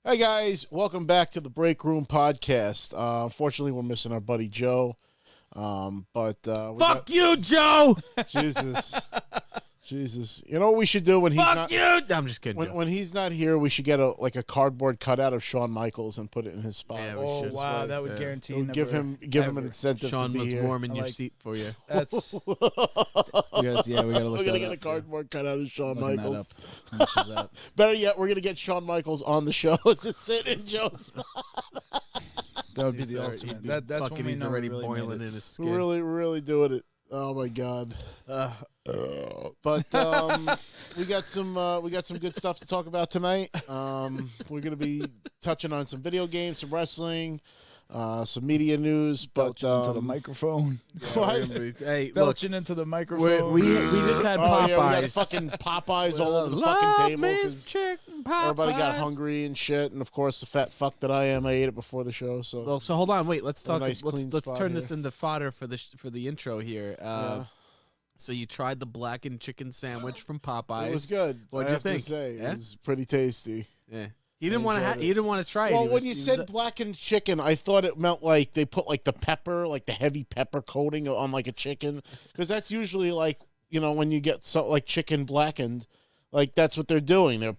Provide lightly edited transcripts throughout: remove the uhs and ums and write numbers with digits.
Hey guys, welcome back to the Break Room Podcast. Unfortunately, we're missing our buddy Joe. Fuck you, Joe. Jesus. You know what we should do when he's Fuck you. I'm just kidding. when he's not here? We should get a cardboard cutout of Shawn Michaels and put it in his spot. Yeah, we Oh should. wow, that would guarantee. It would give him an incentive Sean to be was here. warming your seat for you. That's we gotta look. We're gonna that get a up. cardboard cutout of Shawn Looking Michaels. that up. How much is that? Better yet, we're gonna get Shawn Michaels on the show to sit in Joe's spot. That would be the ultimate. That's when we he's know already really boiling made in it. his skin. Really doing it. Oh my God. But we got some good stuff to talk about tonight. We're gonna be touching on some video games, some wrestling, some media news. But Belching into the microphone. Hey, look, Belching into the microphone. we just had Popeyes. yeah, we got fucking Popeyes all over the fucking table because Popeyes. everybody got hungry and shit. And of course, the fat fuck that I am, I ate it before the show. So Well, so hold on, wait. Let's talk. nice, clean Let's spot turn this here. into fodder for the intro here. Yeah. So you tried the blackened chicken sandwich from Popeyes. it was good. What'd I you have think? to say, Yeah? it was pretty tasty. Yeah. He didn't want enjoyed to. it. He didn't want to try it. Well, He when was- you he was said blackened chicken, I thought it meant like they put like the pepper, like the heavy pepper coating on like a chicken, because that's usually like, you know, when you get like chicken blackened, like that's what they're doing. They're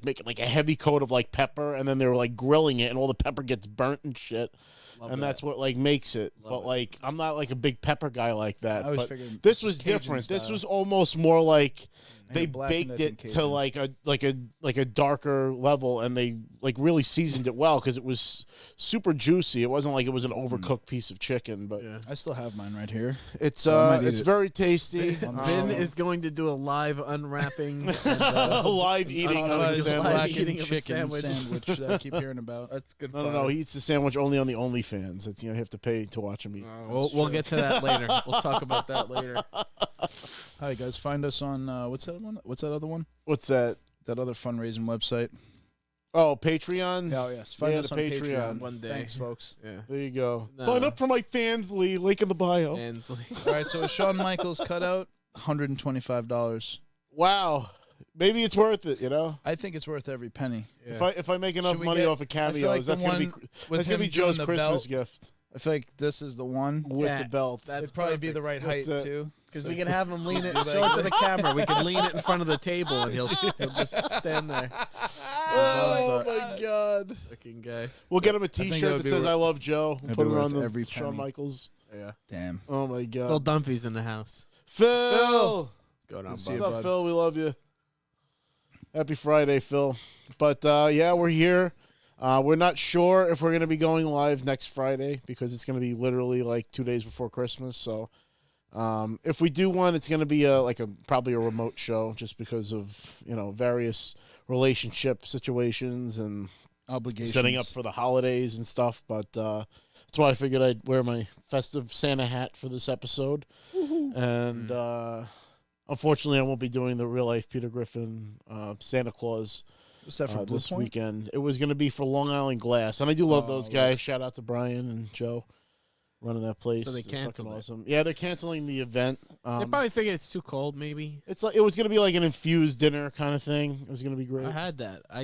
making like a heavy coat of like pepper, and then they're like grilling it, and all the pepper gets burnt and shit. Love And that. that's what like makes it. Love But it. like I'm not like a big pepper guy like that. I always But figured this it's was Cajun different. This style. was almost more like I they had blackened baked it in it to Cajun. like a darker level, and they like really seasoned it well because it was super juicy. It wasn't like it was an overcooked piece of chicken, but Yeah. I still have mine right here. it's I might eat it's it. very tasty. Vin is going to do a live unwrapping. And, live eating Oh, on a it's just a live sandwich. blackened eating of a chicken sandwich. sandwich that I keep hearing about. That's good. No, he eats the sandwich only on the OnlyFans. It's, you know, you have to pay to watch him eat. We'll get to that later. We'll talk about that later. Hi guys, find us on what's that one? What's that other one? What's that? That other fundraising website. Oh, Patreon. Oh yes, find Yeah, us the on Patreon. Patreon. One day. Thanks, folks. Yeah. There you go. No. Sign up for my Fansly link in the bio. Ansley. All right, so a Shawn Michaels cutout, $125. Wow. Maybe it's worth it, you know? I think it's worth every penny. If I make enough Should we money get- off of I feel cameos, like the that's gonna be one with that's gonna him be Joe's doing the Christmas belt. gift I feel like this is the one. with Yeah, the belt. that's It'd probably be the right height That's it. too. Because we can have him lean it, show it to the camera. We can lean it in front of the table, and he'll just stand there. Oh my God! Fucking guy. We'll get him a think it T-shirt would that be says worth- "I love Joe." it'd Put be it worth on the every Shawn penny. Michaels. Yeah. Damn. Oh my God! Phil Dunphy's in the house. Phil! What's going on, Good to see bud? you, What's up, bud. Phil? We love you. Happy Friday, Phil. But yeah, we're here. We're not sure if we're going to be going live next Friday because it's going to be literally like 2 days before Christmas. So if we do one, it's going to be probably a remote show just because of, you know, various relationship situations and Obligations. setting up for the holidays and stuff. But that's why I figured I'd wear my festive Santa hat for this episode. And unfortunately, I won't be doing the real life Peter Griffin Santa Claus What's that for Blue this Point? weekend. It was going to be for Long Island Glass, and I do love Oh, those right. guys. Shout out to Brian and Joe running that place. So they They're fucking canceled it. awesome. Yeah, they're canceling the event. They probably figured it's too cold, maybe. It's like it was going to be like an infused dinner kind of thing. It was going to be great. I had that. We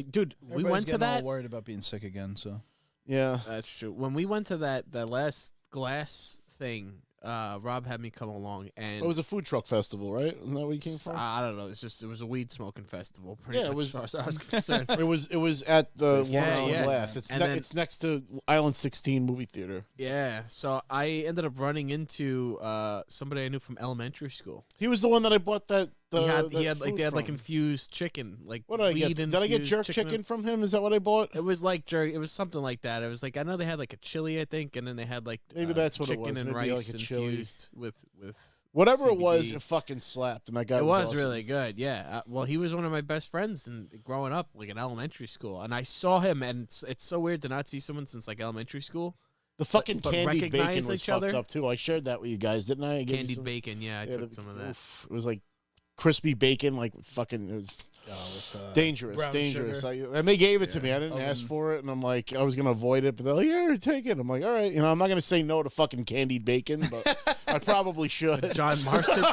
Everybody's went to getting all that. worried about being sick again. So Yeah. That's true. When we went to that last glass thing, Rob had me come along, and It was a food truck festival, right? Isn't that where you came from? I don't know. It was a weed smoking festival. Pretty Yeah, it much, was- as far as I was concerned. It was at the Long Yeah, Island yeah. Glass. It's And then- it's next to Island 16 movie theater. Yeah, so I ended up running into somebody I knew from elementary school. He was the one that I bought that. He had food they had like from. infused chicken, like What did I get? weed Did I get infused jerk chicken from him? Is that what I bought? It was like jerk. It was something like that. It was like I know they had like a chili, I think, and then they had like Maybe that's what it chicken was. and Maybe rice like a chili. infused with Whatever it was, CBD. it fucking slapped, and that guy It was was awesome. really good. Yeah. Well, he was one of my best friends and growing up, like in elementary school, and I saw him, and it's so weird to not see someone since like elementary school. The fucking but candied recognize bacon was each fucked other? up too. I shared that with you guys, didn't I? I gave you Candied some- bacon. Yeah, I Yeah, took some of that. oof. It was like crispy bacon, like fucking. It was dangerous, brown dangerous. sugar. And they gave it to me. I didn't Oven. ask for it, and I'm like, I was gonna avoid it, but they're like, "Yeah, take it." I'm like, all right, you know, I'm not gonna say no to fucking candied bacon, but I probably should. John Marston.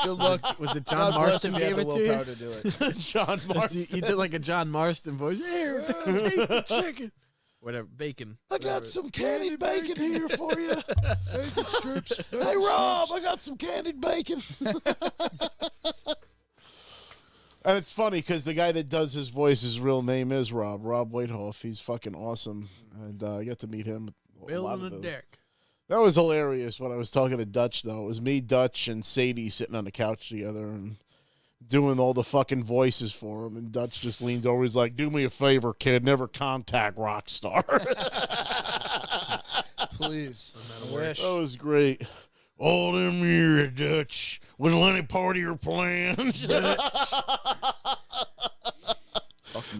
Good luck. Was it John God bless Marston if you gave had it the to you? willpower to do it. John Marston. He did like a John Marston voice. Here, take the chicken. Whatever, bacon. I got some candied bacon here for you. Bacon strips. Hey, Rob, I got some candied bacon. And it's funny because the guy that does his voice, his real name is Rob Whitehoff. He's fucking awesome. And I got to meet him. Building a deck. That was hilarious when I was talking to Dutch, though. It was me, Dutch, and Sadie sitting on the couch together and doing all the fucking voices for him. And Dutch just leans over. He's like, do me a favor, kid. Never contact Rockstar. Please. That was great. All them years, Dutch. Was any part of your plans?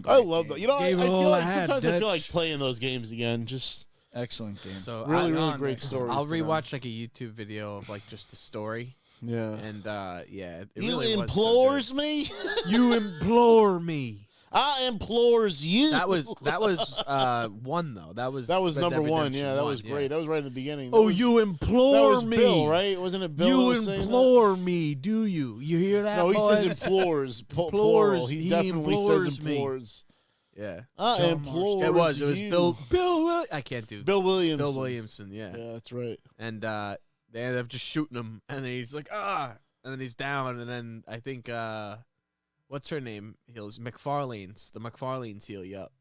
I love that. You know, I feel like sometimes I feel like playing those games again. Just excellent game. So really great stories. I'll rewatch like a YouTube video of like just the story. Yeah. And yeah, it You really implores was me? You implore me. I implores you. That was one though. That was Red number Dead one. Redemption Yeah, that 1, was great. That was right at the beginning. Oh, you implore that was me. Bill, right? Wasn't it Bill? You that was implore me, do you? You hear that? No, he boys? says implores. Plural. Implores. He He definitely implores says me. implores. Yeah. I implores It was you. Bill. I can't do Bill Williams. Bill Williamson. Yeah. Yeah, that's right. And they ended up just shooting him, and then he's like, and then he's down, and then I think what's her name heals the McFarlanes heal you up.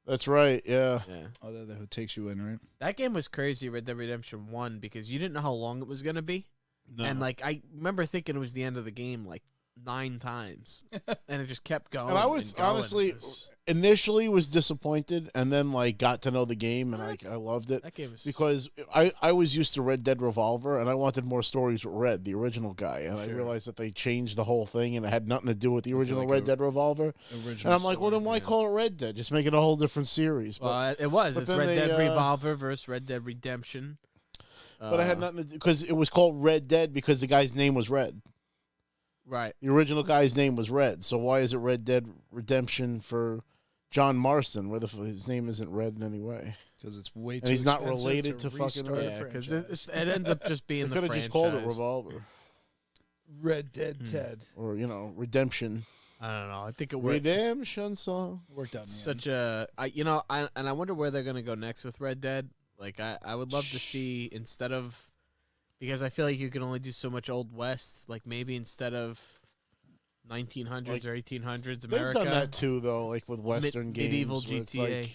That's right. Yeah. Yeah. Oh, that who takes you in, right? That game was crazy, Red Dead Redemption 1, because you didn't know how long it was gonna be, No. and like I remember thinking it was the end of the game like 9 times, and it just kept going. And I was going. honestly initially was disappointed, and then like got to know the game, and I loved it That game was because I was used to Red Dead Revolver, and I wanted more stories with Red, the original guy, and I Sure. realized that they changed the whole thing, and it had nothing to do with the original like Red a Dead Revolver. And I'm like, well, then why call it Red Dead? Just make it a whole different series. But Well, it was. but It's then Red they, Dead Revolver versus Red Dead Redemption. but I had nothing to do because it was called Red Dead because the guy's name was Red. Right. The original guy's name was Red, so why is it Red Dead Redemption for John Marston, where his name isn't Red in any way? Because it's way too And he's not expensive related to fucking restart Red. a Yeah, because franchise. it ends up just being They the could have franchise. just called it Revolver Red Dead Ted. or Redemption. I don't know. I think it worked. Redemption song. Worked out in the Such a, I wonder where they're gonna go next with Red Dead. Like, I would love to see instead of, because I feel like you can only do so much Old West. Like maybe instead of 1900s or 1800s America. They've done that too, though, like with Western games. medieval where it's GTA.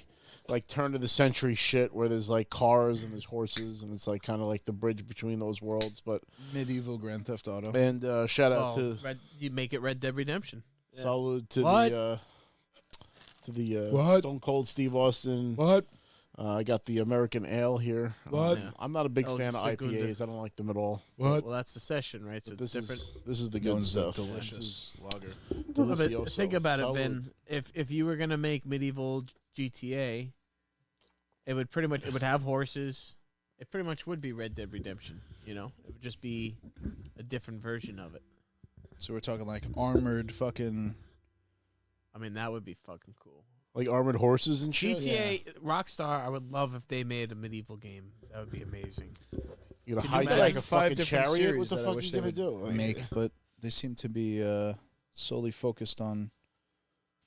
like turn of the century shit where there's like cars and there's horses and it's like kind of like the bridge between those worlds. But medieval Grand Theft Auto. and shout out to You make it Red Dead Redemption. Yeah. salute to What? the What? Stone Cold Steve Austin. What? I got the American Ale here. What? Yeah. I'm not a big El fan of Segundo. IPAs. I don't like them at all. What? Well, that's the session, right? So But it's different. This is the That good one's stuff. delicious lager. No, but Delicioso. think about it, Salud. Ben. If you were gonna make medieval GTA, it would have horses. It pretty much would be Red Dead Redemption. You know, it would just be a different version of it. So we're talking like armored fucking. I mean, that would be fucking cool. Like armored horses and shit. GTA Rockstar, I would love if they made a medieval game. That would be amazing. You gonna Can you hijack imagine a 5 fucking different chariot? series What the that I fuck wish you they gonna do? would make, but they seem to be solely focused on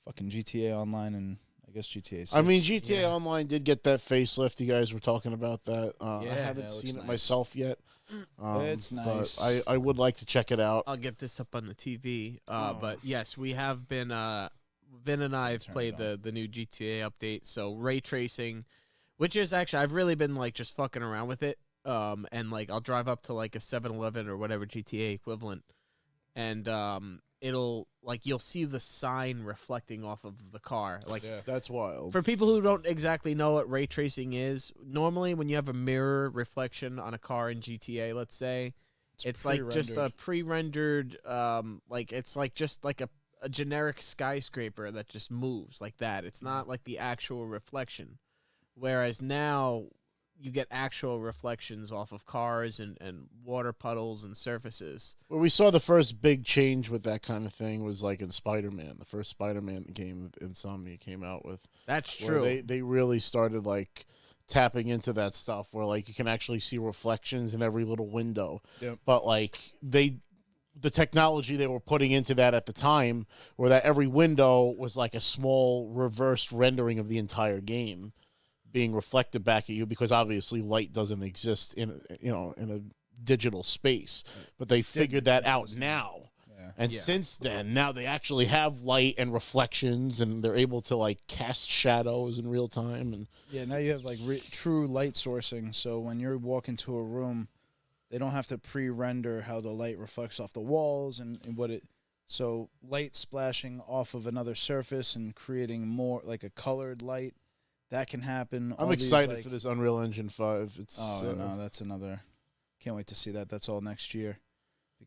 fucking GTA Online and I guess GTA 6. I mean, GTA Yeah. Online did get that facelift. You guys were talking about that. I Yeah, haven't it looks seen it nice. myself yet. It's nice. But I would like to check it out. I'll get this up on the TV. But yes, we have been. Vin and I have Turn played it the new GTA update. So ray tracing, which is actually I've really been like just fucking around with it. And like I'll drive up to like a 7-Eleven or whatever GTA equivalent, and it'll like you'll see the sign reflecting off of the car. Like That's wild. for people who don't exactly know what ray tracing is, normally when you have a mirror reflection on a car in GTA, let's say, it's like just a pre-rendered, like it's like just like a generic skyscraper that just moves like that. It's not like the actual reflection. Whereas now you get actual reflections off of cars and water puddles and surfaces. Where we saw the first big change with that kind of thing was like in Spider-Man. The first Spider-Man game Insomnia came out with. That's where true. They really started like tapping into that stuff where like you can actually see reflections in every little window. Yep. But like the technology they were putting into that at the time, where that every window was like a small reversed rendering of the entire game being reflected back at you, because obviously light doesn't exist in a digital space. But they figured that out now. Yeah. And since then, now they actually have light and reflections, and they're able to like cast shadows in real time. And now you have like true light sourcing. So when you walk into a room, they don't have to pre-render how the light reflects off the walls and what it. So light splashing off of another surface and creating more like a colored light, that can happen. I'm excited for this Unreal Engine 5. No, that's another. Can't wait to see that. That's all next year.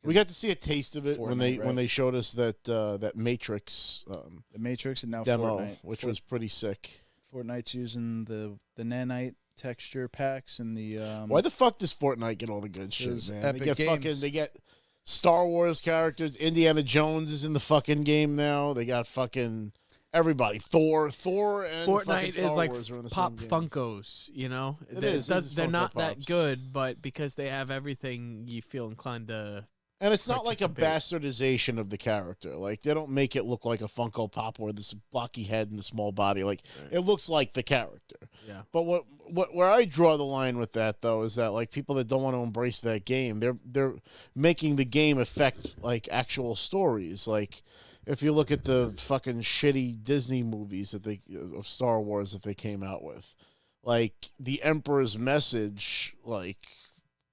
We got to see a taste of it when they showed us that Matrix, the Matrix, and now demo, Fortnite, which was pretty sick. Fortnite's using the nanite texture packs and the. Why the fuck does Fortnite get all the good shit, man? Epic Games. They get Star Wars characters. Indiana Jones is in the fucking game now. They got fucking everybody. Thor, and Fortnite Star is like Wars are in the pop same game. Funkos, you know. It is. They're Funko not Pops. that good, but because they have everything, you feel inclined to. And it's not like a participate. bastardization of the character. Like, they don't make it look like a Funko Pop or this blocky head and a small body. Like, it looks like the character. Yeah. But where I draw the line with that, though, is that, like, people that don't want to embrace that game, they're making the game affect, like, actual stories. Like, if you look at the fucking shitty Disney movies of Star Wars that they came out with, like, the Emperor's message, like,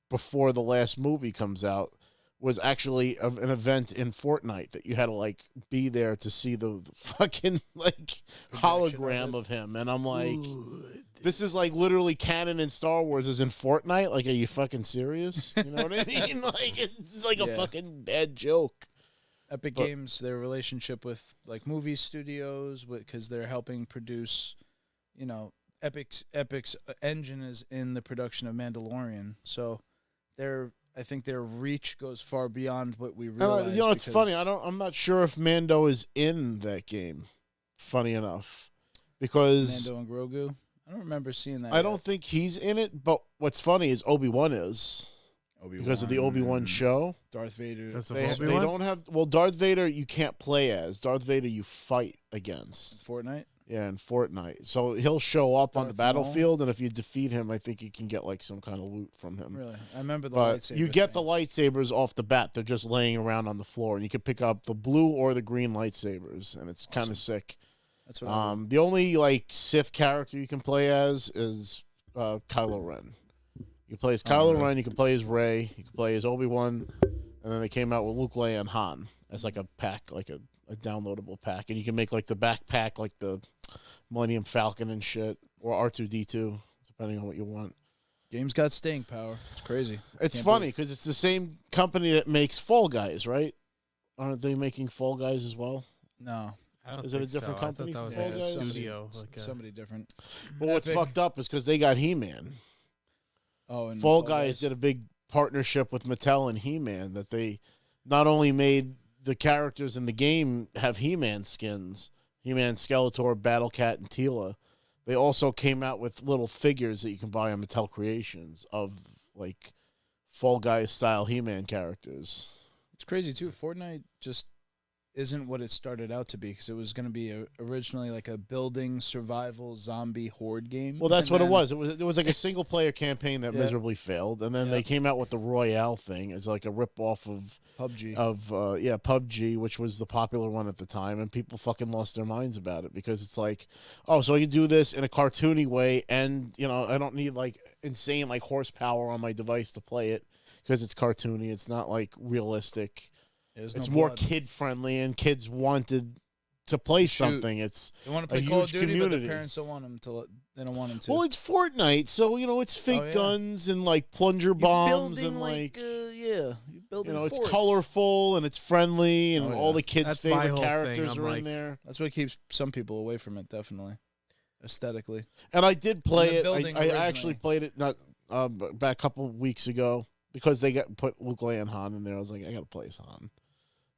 before the last movie comes out, was actually an event in Fortnite that you had to like be there to see the fucking like hologram of him. And I'm like, this is like literally canon in Star Wars is in Fortnite. Like, are you fucking serious? You know what I mean? Like, it's like a fucking bad joke. Epic Games, their relationship with like movie studios, because they're helping produce, Epic's engine is in the production of Mandalorian, so I think their reach goes far beyond what we realize. It's funny. I'm not sure if Mando is in that game. Funny enough, because Mando and Grogu. I don't remember seeing that. I don't think he's in it. But what's funny is Obi-Wan is. Because of the Obi-Wan show. Darth Vader. They don't have. Well, Darth Vader you can't play as. Darth Vader you fight against. Fortnite? Yeah, in Fortnite. So he'll show up on the battlefield, and if you defeat him, I think you can get like some kind of loot from him. Really? I remember the lightsaber. You get thing. the lightsabers off the bat. They're just laying around on the floor, and you can pick up the blue or the green lightsabers, and it's kind of sick. That's what the only like Sith character you can play as is Kylo Ren. You can play as Kylo Ren, you can play as Rey, you can play as Obi-Wan, and then they came out with Luke, Leia, and Han as like a pack, like a downloadable pack. And you can make like the backpack, like the Millennium Falcon and shit, or R2-D2, depending on what you want. Game's got staying power. It's crazy. It's funny because it's the same company that makes Fall Guys, right? Aren't they making Fall Guys as well? No. Is it a different company? I thought Fall that Guys? was a studio. Somebody different. Well, what's fucked up is because they got He-Man. And Fall Guys did a big partnership with Mattel and He-Man that they not only made the characters in the game have He-Man skins, He-Man, Skeletor, Battle-Cat, and Teela. They also came out with little figures that you can buy on Mattel Creations of like Fall Guys style He-Man characters. It's crazy too. Fortnite just isn't what it started out to be, because it was going to be originally like a building survival zombie horde game. Well, that's what it was. It was like a single player campaign that miserably failed, and then they came out with the Royale thing. It's like a rip off of PUBG. PUBG, which was the popular one at the time, and people fucking lost their minds about it because it's like, oh, so I can do this in a cartoony way, and I don't need like insane like horsepower on my device to play it because it's cartoony. It's not like realistic. It's more kid friendly, and kids wanted to play something. They want to play Call of Duty, but their parents don't want them to. They don't want them to. Well, it's Fortnite, so it's fake guns and like plunger bombs and like you're building. It's colorful and it's friendly, and all the kids' favorite characters are in there. That's what keeps some people away from it, definitely, aesthetically. And I did play it. I actually played it not back a couple of weeks ago because they put Luke, Leia, and Han in there. I was like, I gotta play as Han.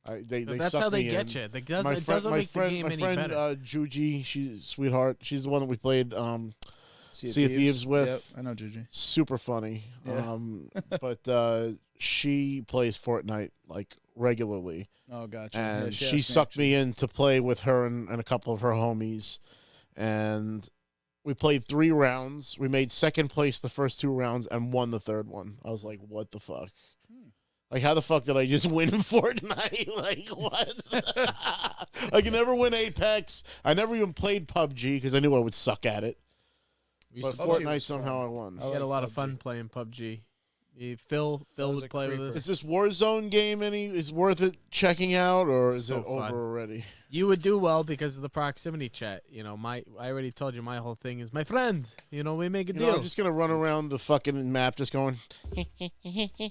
That's how they get you. It doesn't make the game any better. My friend Juji, she's a sweetheart. She's the one that we played Sea of Thieves with. Yep, I know Gigi. Super funny. Yeah. But she plays Fortnite like regularly. Oh, gotcha. And Yeah, she sucked me in to play with her and a couple of her homies. And we played 3 rounds. We made second place the first 2 rounds and won the third one. I was like, what the fuck? Like, how the fuck did I just win in Fortnite? Like, what? I can never win Apex. I never even played PUBG because I knew I would suck at it. But Fortnite, somehow I won. I had a lot of fun playing PUBG. Phil would play with us. Is this Warzone game is worth it checking out, or is it over fun. already? You would do well because of the proximity chat. You know, I already told you my whole thing is my friend. You know, we make a deal. I'm just gonna run around the fucking map, just going.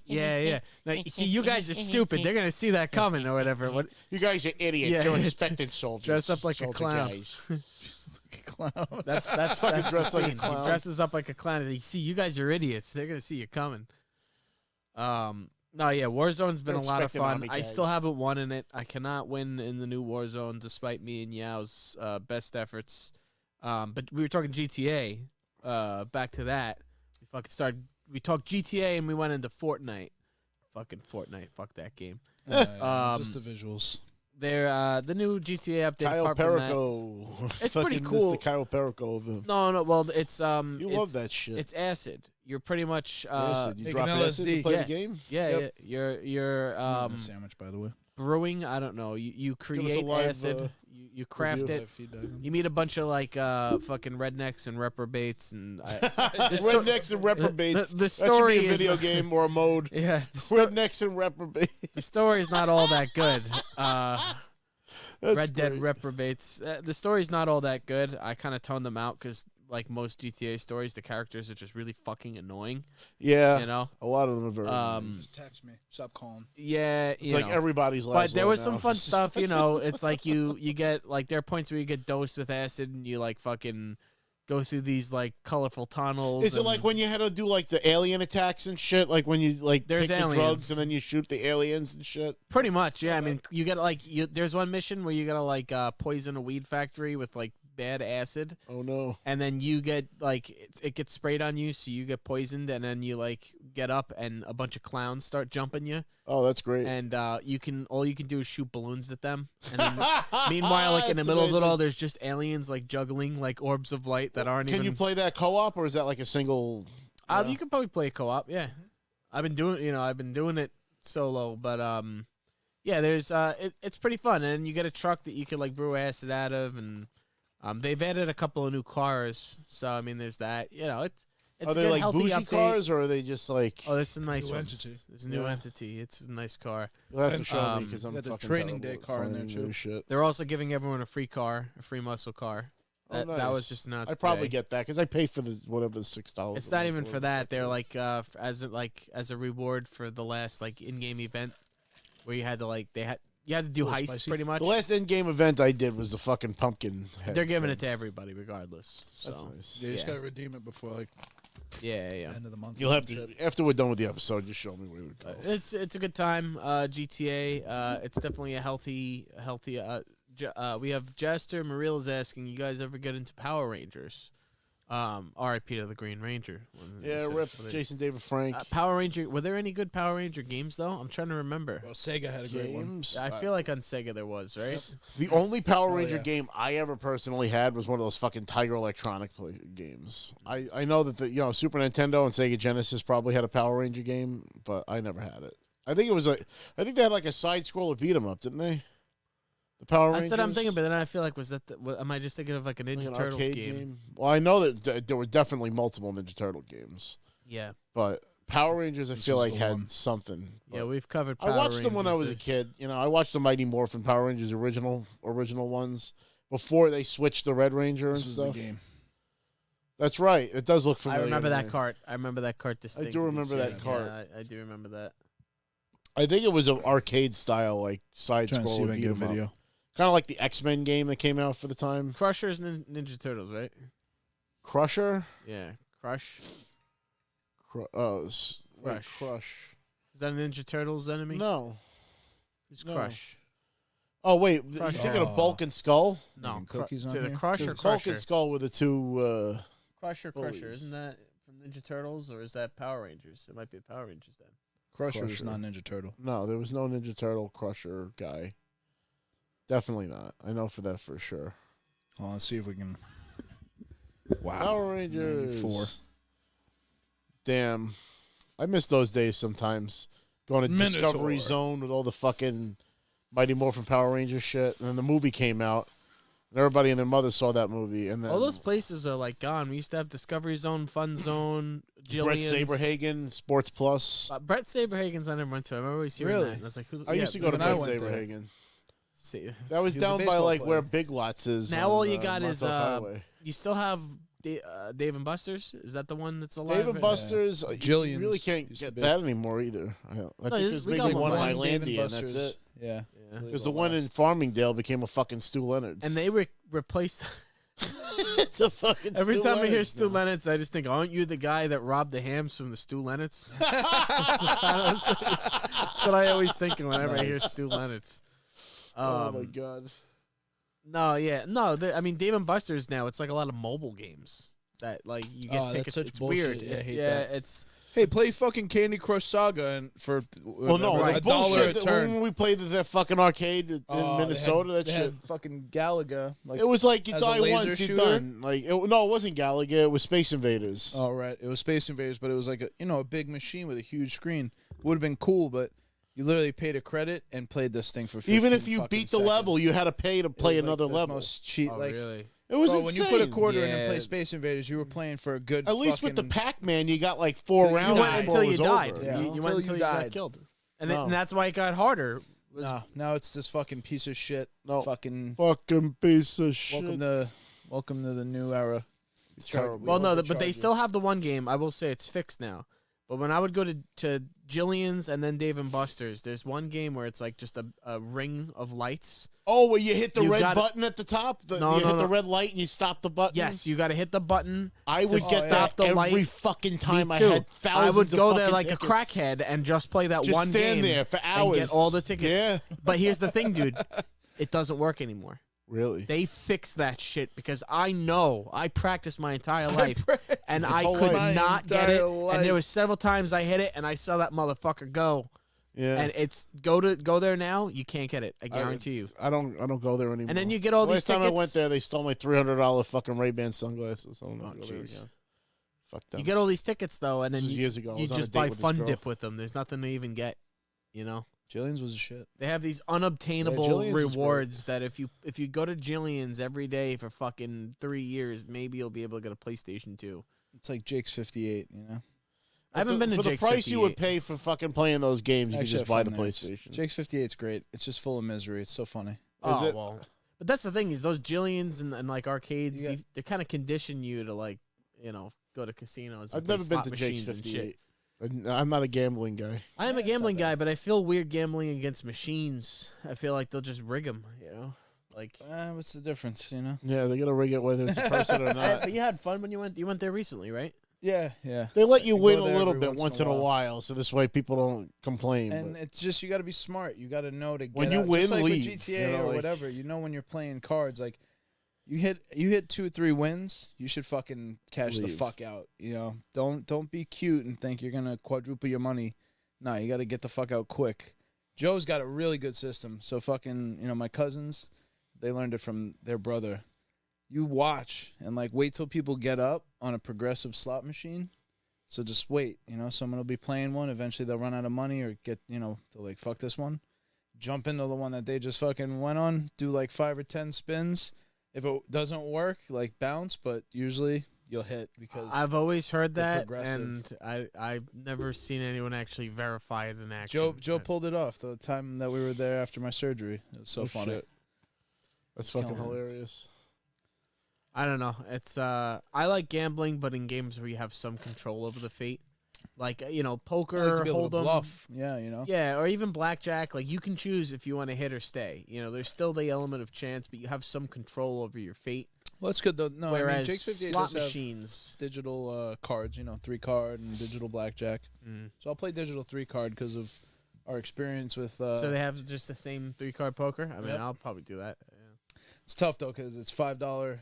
Yeah. Now, see, you guys are stupid. They're gonna see that coming or whatever. What? You guys are idiots. Yeah, You're expected soldiers. Dress up like a clown. Guys. Clown. That's dress the like a scene. clown. He dresses up like a clown. And see, you guys are idiots. They're gonna see you coming. No, yeah, Warzone's been a lot of fun. I still haven't won in it. I cannot win in the new Warzone despite me and Yao's best efforts. But we were talking GTA. Back to that. We talked GTA and we went into Fortnite. Fucking Fortnite. Fuck that game. Just the visuals. They're the new GTA update. Kyle Perico. It's pretty cool. Mr. Kyle Perico of him. No. Well, it's You love that shit. It's acid. You're pretty much acid. You drop LSD. acid to play the game. Yeah. You're sandwich, by the way. brewing. I don't know. You create live, acid. You craft review. it. You meet a bunch of like fucking rednecks and reprobates and Rednecks and reprobates. The story that should be a video game or a mode. Yeah, Rednecks and reprobates. the story's not all that good. Red Dead great. Reprobates. The story's not all that good. I kind of toned them out because, like most GTA stories, the characters are just really fucking annoying. Yeah, You know. a lot of them are very. annoying. Just text me. Stop calling. Yeah, It's like everybody's life. But there was some fun stuff, you know. It's like you get like there are points where you get dosed with acid and you like fucking go through these like colorful tunnels. Is it like when you had to do like the alien attacks and shit? Like when you like There's take the drugs aliens. and then you shoot the aliens and shit? Pretty much, yeah. I mean, you get like there's one mission where you gotta like poison a weed factory with like bad acid, Oh no. and then you get like it gets sprayed on you, so you get poisoned, and then you like get up and a bunch of clowns start jumping you, Oh, that's great. and all you can do is shoot balloons at them, and then meanwhile, like in the That's middle of it amazing. all, there's just aliens like juggling like orbs of light that aren't Can even. you play that co-op or is that like a single? You can probably play co-op. Yeah, I've been doing it solo, but yeah, there's it's pretty fun, and you get a truck that you could like brew acid out of, and they've added a couple of new cars, so I mean, there's that. You know, it's Are a they good, like healthy bougie update. cars or are they just like? Oh, this is a nice New one. entity. It's a new Yeah. entity. It's a nice car. You'll have to show me Um, because I'm got the fucking training terrible day at car in there, finding too. new Shit. They're also giving everyone a free muscle car. Oh, That nice. was just announced. I'd probably today. get that because I pay for the whatever $6. It's not even for that. They're like as a reward for the last like in-game event where you had to like you had to do heists spicy. pretty much. The last in-game event I did was the fucking pumpkin head. They're giving thing. it to everybody regardless. So That's nice. Yeah, you just Yeah. gotta redeem it before like yeah. the end of the month. You'll have to after we're done with the episode. Just show me where we go. It's a good time. GTA. It's definitely a healthy. We have Jester Mariel is asking, you guys ever get into Power Rangers? R.I.P. to the Green Ranger. Yeah, rip Jason David Frank. Power Ranger. Were there any good Power Ranger games though? I'm trying to remember. Well, Sega had a great one. Games. I feel like on Sega there was, right? The only Power Ranger yeah. game I ever personally had was one of those fucking Tiger Electronic games. I know that the Super Nintendo and Sega Genesis probably had a Power Ranger game, but I never had it. I think they had like a side scroller beat 'em up, didn't they? The Power Rangers. That's what I'm thinking, but then I feel like am I just thinking of like a Ninja Like an Turtles arcade game? Well, I know that there were definitely multiple Ninja Turtle games, Yeah. but Power Rangers I This feel was like the had one. Yeah, something. but we've covered I Power watched them when I was a Rangers. kid. I watched the Mighty Morphin Power Rangers original ones before they switched the Red Ranger and This was stuff. the game. That's right. It does look I familiar. remember to that me. cart. I remember that cart distinctly. remember that Yeah, cart. I do remember that. I think it was an arcade style, like side Trying to see if scroller I can beat get a 'em up. video. Kind of like the X-Men game that came out for the time. Crusher's Ninja Turtles, right? Crusher. Yeah. Crush. Wait, Crush. Crush. Is that a Ninja Turtles enemy? No. Who's no. Crush? Oh wait, Crush. you thinking of Oh. Bulk and Skull? No. Making cookies on to the here? Crush or Because Bulk Crusher? and Skull were the two. Crusher, Bullies. isn't that from Ninja Turtles or is that Power Rangers? It might be Power Rangers then. Crusher is not Ninja Turtle. No, there was no Ninja Turtle Crusher guy. Definitely not. I know for that for sure. Well, let's see if we can. Wow. Power Rangers. 94. Damn. I miss those days sometimes. Going to Minotaur. Discovery Zone with all the fucking Mighty Morphin Power Rangers shit. And then the movie came out. And everybody and their mother saw that movie. And then All those places are like gone. We used to have Discovery Zone, Fun Zone, Brett Jillian's. Saberhagen, Sports Plus. Brett Saberhagen's I never went to. I remember always hearing Really? that. And I was like, who? I used to go to when I Brett went there. Saberhagen. See, That was He was a down by baseball like where player. Big Lots is. Now on, all you got is Montauk Highway. you still have Dave and Buster's. Is that the one that's alive? Dave and right? Buster's. You Jillian's really can't used to get be. that anymore either. I think there's we maybe got one in one. Dave and Islandia, and that's Buster's. it. Yeah. Yeah. Because the one in Farmingdale became a fucking Stu Leonard's. And they replaced. it's a fucking Every Stu time I hear Leonard's Stu now. Leonard's, I just think, aren't you the guy that robbed the hams from the Stu Leonard's? That's what I always think whenever I hear Stu Leonard's. Oh my god. No, yeah, no. I mean, Dave and Buster's now. It's like a lot of mobile games that like you get Oh, that's tickets. such It's bullshit. weird. Yeah, I It's, hate yeah, that. it's Hey, play fucking Candy Crush Saga and for Well, no, whatever, like $1 a bullshit. turn. When we played that fucking arcade in Minnesota, that they shit. had fucking Galaga. Like, It was like you as a die laser once, you're shooter? done. Like no, it wasn't Galaga. It was Space Invaders. oh right, it was Space Invaders, but it was like a big machine with a huge screen. Would have been cool, but you literally paid a credit and played this thing for 15 Even if you fucking beat the seconds. level, you had to pay to It play was, like, another the level. Most cheat, oh, like really. It was when you put a insane. quarter in and Yeah. play Space Invaders, you were playing for a good. At least with the fucking- Pac-Man, you got like 4 You rounds went before until it you was died. over. Yeah. You Until went you until you got died. killed, and, No. and that's why it got harder. Was- No, now it's this fucking piece of shit. No. Fucking Fucking piece of shit. welcome to the new era. It's terrible. Well, no, love the but they charges. still have the one game. I will say it's fixed now. But when I would go to Jillian's and then Dave and Buster's, there's one game where it's like just a ring of lights. Oh, where you hit the You red gotta- button at the top? You No, hit no, the no. red light and you stop the button? Yes, you got to hit the button. I would to get stop that the every light. fucking Me time I too. had thousands I would go of there fucking like tickets. a crackhead and just play that Just one stand game there for and hours. get all the tickets. Yeah. But here's the thing, dude. It doesn't work anymore. Really? They fixed that shit because I know I practiced my entire life and I whole could life. not get entire it. life. And there was several times I hit it and I saw that motherfucker go. Yeah. And it's go there now. You can't get it. I guarantee you. I don't go there anymore. And then you get all these Last time tickets. I went there, they stole my $300 fucking Ray-Ban sunglasses. I don't know Oh, if go there jeez. again. Fuck them. You get all these tickets though, and then This was you, years ago. I you was on a just date buy with this Fun girl. Dip with them. There's nothing to even get. You know, Jillian's was a shit. they have these unobtainable Jillian's was rewards that if you go to Jillian's every day for fucking 3 years, maybe you'll be able to get a PlayStation 2. It's like Jake's 58, you know. I haven't been to for the Jake's price you would 58. pay for fucking playing those games. You could Actually, just buy fun the there. PlayStation. Jake's 58's great. It's just full of misery. It's so funny. Oh, it? well. But that's the thing is those Jillian's and like arcades, Yeah. they kind of condition you to like, go to casinos. and I've play never been slot to Jake's machines and shit. 58. I'm not a gambling guy. I am Yeah, a it's gambling not bad. guy, but I feel weird gambling against machines. I feel like they'll just rig them, Like, What's the difference, you know? Yeah, they gotta rig it whether it's a person or not. but you had fun when you went. You went there recently, right? Yeah, yeah. They let you I go win a there little every bit once in a while, so this way people don't complain. And but it's just you got to be smart. You got to know to get When you out. win, just like leave, with GTA you know, or like- whatever. You know when you're playing cards, like you hit 2 or 3 wins, you should fucking cash the Leave. fuck out. You know, don't be cute and think you're gonna quadruple your money. No, you got to get the fuck out quick. Joe's got a really good system. So fucking, my cousins, they learned it from their brother. You watch and like wait till people get up on a progressive slot machine. So just wait, someone will be playing one. Eventually they'll run out of money or get, they'll like, fuck this one. Jump into the one that they just fucking went on, do like 5 or 10 spins. If it doesn't work, like bounce, but usually you'll hit because I've always heard they're that, progressive. and I've never seen anyone actually verify it in action. Joe pulled it off the time that we were there after my surgery. It was so Oh, funny. shit. That's fucking Killing it. hilarious. I don't know. It's I like gambling, but in games where you have some control over the fate, like poker, I like to be able to hold'em. bluff. Yeah, Yeah, or even blackjack. Like you can choose if you want to hit or stay. There's still the element of chance, but you have some control over your fate. Well, that's good though. No, Whereas I mean Jake's 58 slot does have machines, digital cards. 3-card and digital blackjack. So I'll play digital 3-card because of our experience with. so they have just the same 3-card poker. I mean, Yep. I'll probably do that. Yeah. It's tough though because it's $5,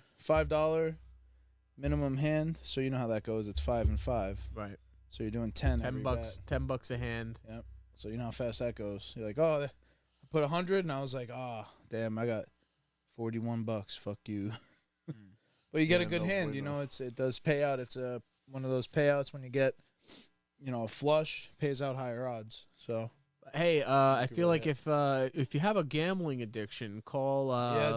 minimum hand. So you know how that goes. It's 5 and 5. Right. So you're doing 10. every $10. bet. $10 a hand. Yep. So you know how fast that goes. You're like, oh, I put 100, and I was like, damn, I got $41. Fuck you. But you get a good hand. You know, it does pay out. It's one of those payouts when you get, a flush, pays out higher odds. So. Hey, I feel like if you have a gambling addiction, call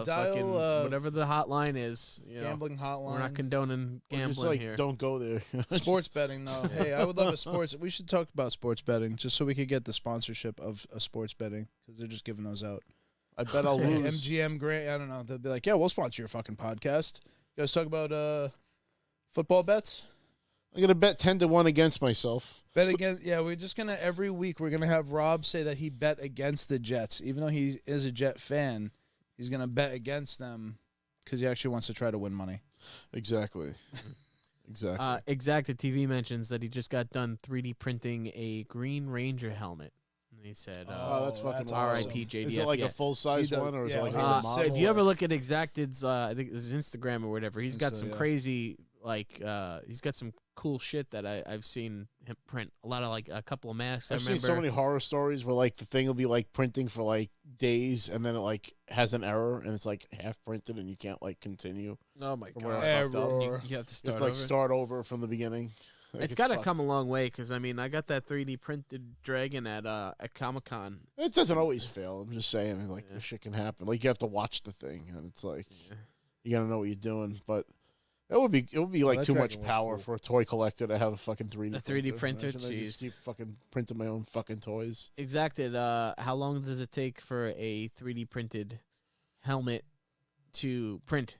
dial whatever the hotline is. Gambling hotline. We're not condoning gambling just, here. Don't go there. Sports betting, though. Hey, I would love a sports. We should talk about sports betting just so we could get the sponsorship of a sports betting because they're just giving those out. I bet I'll lose. MGM Grant, I don't know. They'll be like, yeah, we'll sponsor your fucking podcast. You guys talk about football bets? I'm gonna bet 10-1 against myself. Bet against, yeah. We're just gonna every week we're gonna have Rob say that he bet against the Jets, even though he is a Jet fan. He's gonna bet against them because he actually wants to try to win money. Exactly. Exacta TV mentions that he just got done 3D printing a Green Ranger helmet. And he said, "Oh, that's fucking awesome. R.I.P. JDF." Is it like a full size one, or is it like a model? If you ever look at Exacted's, I think his Instagram or whatever, he's got some crazy, he's got some cool shit that I've seen him print. A lot of a couple of masks. I've seen so many horror stories where the thing will be printing for days, and then it has an error, and it's half printed, and you can't continue. Oh my god! Error. You have to start. You have to start over from the beginning. It's got to come a long way because I got that 3D printed dragon at Comic-Con. It doesn't always fail. I'm just saying, this shit can happen. You have to watch the thing, and it's you gotta know what you're doing. But it would be too much power for a toy collector to have a fucking 3D printer. I just keep fucking printing my own fucking toys. Exacted. How long does it take for a 3D printed helmet to print?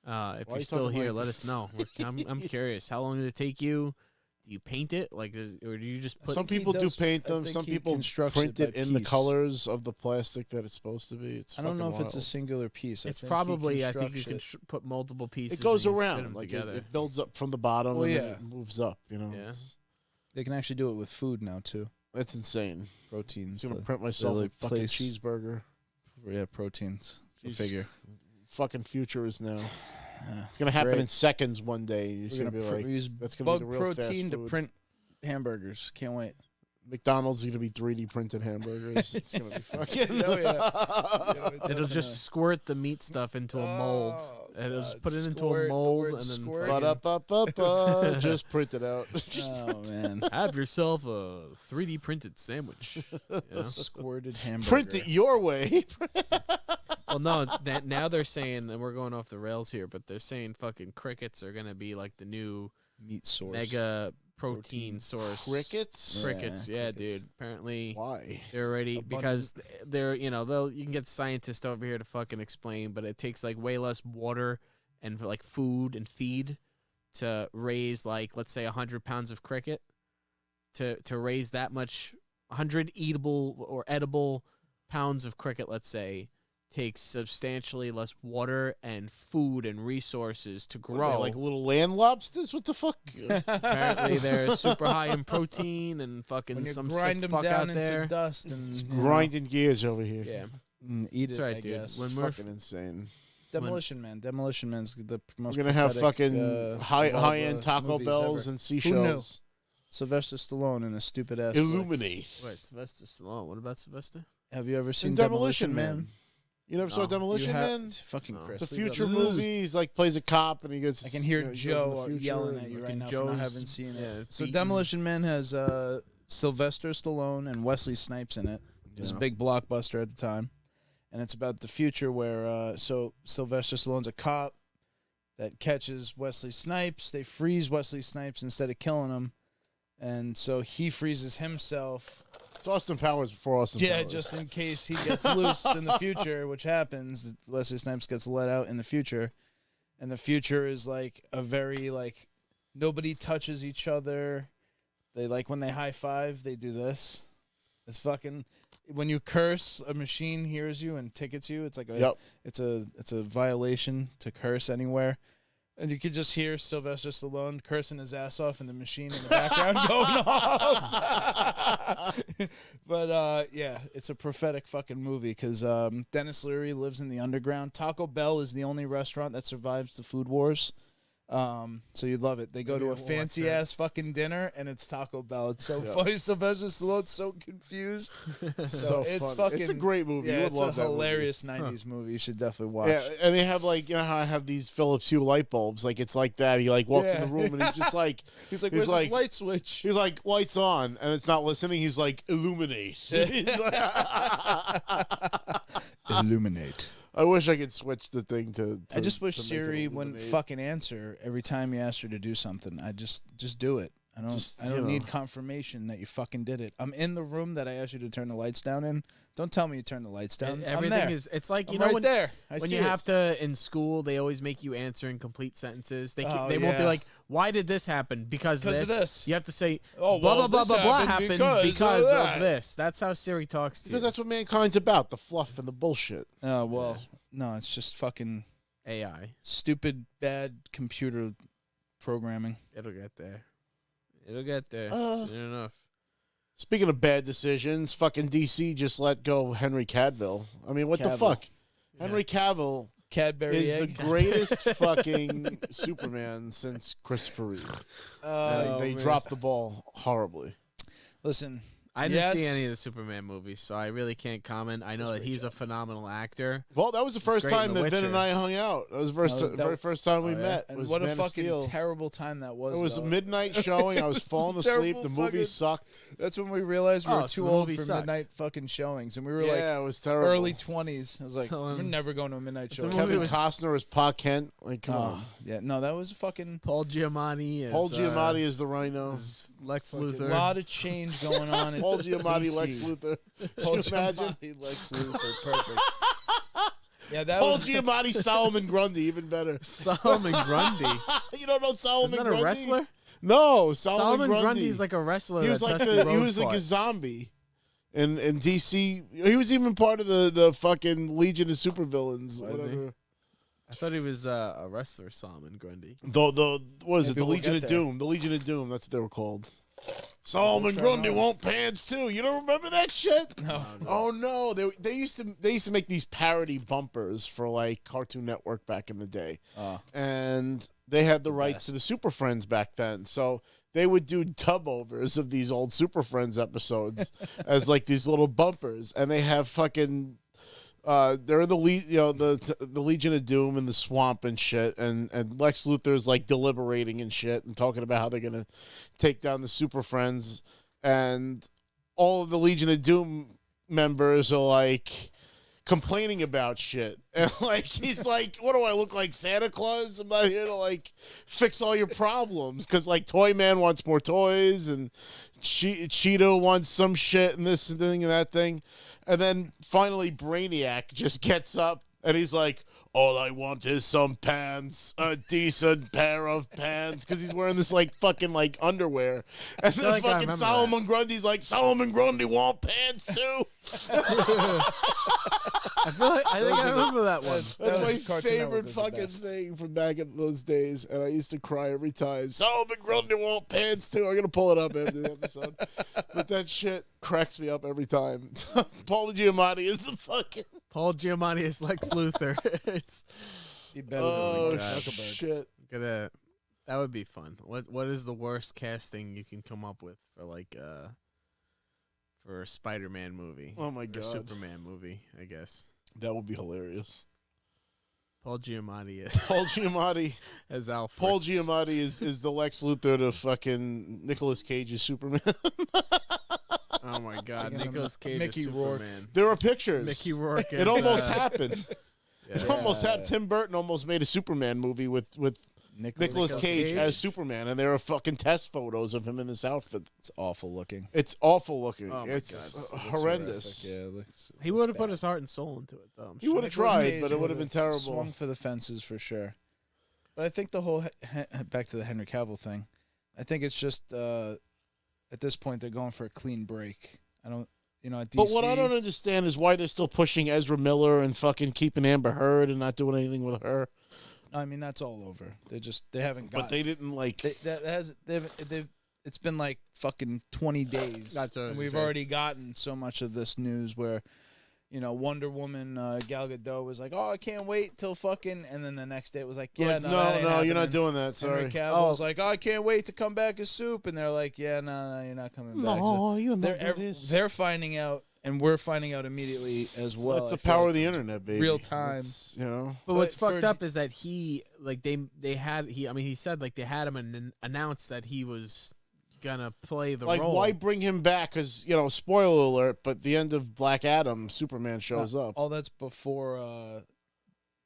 If you're still here, let us know. I'm curious. How long did it take you? Do you paint it, or do you just put? Some people do paint them. Some people print it in the colors of the plastic that it's supposed to be. I don't know if it's a singular piece. It's probably. I think you can put multiple pieces. It goes and around together. It builds up from the bottom and then it moves up. Yeah. They can actually do it with food now too. That's insane. Proteins. I'm gonna print myself a fucking cheeseburger. Yeah, proteins. Figure. Fucking future is now. It's gonna happen in seconds one day. You're gonna be use that's gonna bug be the real protein fast to food. print hamburgers. Can't wait. McDonald's is gonna be 3D printed hamburgers. It's gonna be fucking. It'll just squirt the meat stuff into a mold. And it'll just put it into a mold and then just print it out. Oh man! Have yourself a 3D printed sandwich. Squirted hamburger. Print it your way. Well, no. Now they're saying, and we're going off the rails here, but they're saying fucking crickets are gonna be the new meat source, mega protein source. Crickets, yeah, dude. Apparently, why they're already because they're you can get scientists over here to fucking explain, but it takes way less water and food and feed to raise let's say 100 pounds of cricket to raise that much 100 eatable or edible pounds of cricket, let's say. Takes substantially less water and food and resources to grow. Like little land lobsters? What the fuck? Apparently they're super high in protein and fucking when you some grind sick them fuck down out into there. dust and grinding gears over here. Yeah, eat it. That's right, I dude. guess. When It's we're fucking insane. Demolition Man's the most. We're gonna have prophetic, fucking high end Taco movies Bells ever. and seashells. Sylvester Stallone in a stupid ass. Illuminate. Wait, Sylvester Stallone. What about Sylvester? Have you ever seen Demolition Man? You never saw No. Demolition Man? Fucking Chris. The future movie. He's plays a cop and he gets. I can hear he Joe goes in the future yelling and at you right fucking now for not Joe's- having seen it. yeah, So beaten. Demolition Man has Sylvester Stallone and Wesley Snipes in it. It was a big blockbuster at the time. And it's about the future where so Sylvester Stallone's a cop that catches Wesley Snipes. They freeze Wesley Snipes instead of killing him. And so he freezes himself. It's Austin Powers before Austin Powers. Yeah, just in case he gets loose in the future, which happens. Wesley Snipes gets let out in the future. And the future is a very nobody touches each other. They when they high five, they do this. It's fucking when you curse, a machine hears you and tickets you. It's it's a violation to curse anywhere. And you could just hear Sylvester Stallone cursing his ass off in the machine in the background going off. But, yeah, it's a prophetic fucking movie because Dennis Leary lives in the underground. Taco Bell is the only restaurant that survives the food wars. So you'd love it. They go to a fancy ass fucking dinner and it's Taco Bell. It's so funny. Sylvester Stallone's so confused. So it's funny. fucking. It's a great movie. Yeah, You would it's love a that hilarious '90s movie. You should definitely watch. Yeah, and they have like how I have these Philips Hue light bulbs. Like it's like that. He like walks in the room and he's just like where's this light switch? He's like lights on and it's not listening. He's like illuminate. He's like, Illuminate. I wish I could switch the thing to I just wish to make it Siri wouldn't illuminate. fucking answer every time you ask her to do something. I just do it. I don't need confirmation that you fucking did it. I'm in the room that I asked you to turn the lights down in. Don't tell me you turned the lights down. Everything is. It's like I'm right there. When you have to in school, they always make you answer in complete sentences. They won't be yeah. like, "Why did this happen?" Because of this. You have to say, Oh, "Blah well, blah blah this blah blah happened happened because that." of this." That's how Siri talks to you. Because that's what mankind's about, the fluff and the bullshit. Oh well, no, it's just fucking AI. stupid, bad computer programming. It'll get there. It'll get there soon enough. Speaking of bad decisions, fucking DC just let go Henry Cavill. I mean, what the Cavill. fuck? Henry Cavill Cadbury is egg. the greatest fucking Superman since Christopher Reeve. They dropped the ball horribly. Listen, I didn't see any of the Superman movies, so I really can't comment. I know that he's a phenomenal actor. Well, that was the first great in time The that Vin Witcher. and I hung out. That was the very first time we met. and Was what a Man of fucking Steel. terrible time that was. It was a though. midnight showing. I was falling asleep. terrible The movie fucking- sucked. That's when we realized we were Oh, so too the old movie for sucked. midnight fucking showings, and we were Yeah, it was terrible. early 20s. I was like, So, we're never going to a midnight show. movie Kevin was- Costner as Pa Kent. Like, come on. Yeah, no, that was fucking Paul Giamatti is Paul Giamatti is the Rhino. is Lex a Luthor. lot of change going on. Paul at Giamatti, DC. Lex Luthor. Paul Can you imagine? Giamatti, Lex Luthor, perfect. Yeah, that Paul was Giamatti, Solomon Grundy, even better. Solomon Grundy. You don't know Solomon Isn't that Grundy? a wrestler? No, Solomon Grundy. Grundy's like a wrestler. He was that like Dusty he Rhodes was like fought. a zombie in DC. He was even part of the fucking Legion of Supervillains. Was he? Whatever. I thought he was a wrestler, Solomon Grundy. The what is it? Maybe The we'll Legion get of there. Doom. The Legion of Doom. That's what they were called. Solomon try Grundy hard. won't pants too. You don't remember that shit? no. Oh no, they used to make these parody bumpers for like Cartoon Network back in the day, and they had the rights to the Super Friends back then. So they would do dub overs of these old Super Friends episodes as like these little bumpers, and they have fucking. They're in the Legion of Doom in the swamp and shit, and Lex Luthor's like deliberating and shit and talking about how they're gonna take down the Super Friends, and all of the Legion of Doom members are like complaining about shit, and like he's like, "What do I look like, Santa Claus? I'm not here to like fix all your problems," because like Toy Man wants more toys, and Cheeto wants some shit and this thing and that thing. And then finally Brainiac just gets up and he's like, all I want is some pants, a decent pair of pants, because he's wearing this like fucking like underwear. And then like I fucking remember Solomon Grundy's like, Solomon Grundy want pants too. I think I remember that one. That's That my was Cartoon Network favorite was the fucking best. thing from back in those days, and I used to cry every time. Solomon Grundy want pants too. I'm gonna pull it up after the episode, but that shit cracks me up every time. Paul Giamatti is the fucking Paul Giamatti is Lex Luthor. It's Be better oh than Zuckerberg. shit. gonna. That would be fun. What is the worst casting you can come up with for like for a Spider-Man movie? Oh my Or a God. Superman movie, I guess. That would be hilarious. Paul Giamatti is Paul Giamatti. as Alfred. Paul Giamatti is the Lex Luthor to fucking Nicolas Cage's Superman. Oh my God, Thinking of Nicolas Cage Mickey is Rourke. Superman. There are pictures. Mickey Rourke. It is, almost happened. yeah. It almost happened. Tim Burton almost made a Superman movie with Nicolas Cage Cage? as Superman, and there are fucking test photos of him in this outfit. It's awful looking. It's awful looking. Oh my it's God. horrendous. Yeah, looks, He would have put his heart and soul into it, though. I'm He sure. would have Nicolas tried, Cage but it would have been terrible. Swung for the fences for sure. But I think the whole back to the Henry Cavill thing. I think it's just at this point they're going for a clean break. I don't, at DC. But what I don't understand is why they're still pushing Ezra Miller and fucking keeping Amber Heard and not doing anything with her. I mean, that's all over. They haven't got. But they didn't like. It's been like fucking 20 days, That's what I was and we've gonna say. already gotten so much of this news where, Wonder Woman, Gal Gadot was like, "Oh, I can't wait till fucking," and then the next day it was like, "Yeah, like, no, you're not doing that. Sorry." Henry Cavill was like, "Oh, I can't wait to come back as Soup," and they're like, "Yeah, no, you're not coming back." No, you'll not do this. They're finding out, and we're finding out immediately as well. That's the power of the internet, baby. Real time, But what's fucked up is that he said like they had him announce that he was gonna play the role. Like, why bring him back? Because spoiler alert, but the end of Black Adam, Superman shows up. All that's before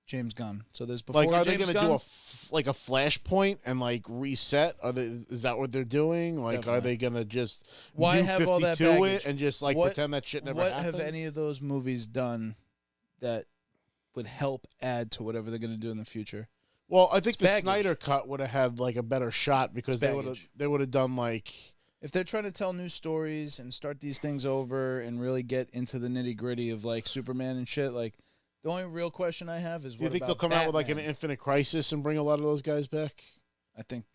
James Gunn. So there's before. Like, are James they gonna do a flashpoint and like reset? Is that what they're doing? Like, Definitely. are they gonna just why have all that baggage? it and just like pretend that shit never happened? What have any of those movies done that would help add to whatever they're gonna do in the future? Well, I think It's the baggage. Snyder cut would have had like a better shot because they would have done like, if they're trying to tell new stories and start these things over and really get into the nitty gritty of like Superman and shit. Like, the only real question I have is, do you think they'll come out with like an Infinite Crisis and bring a lot of those guys back? I think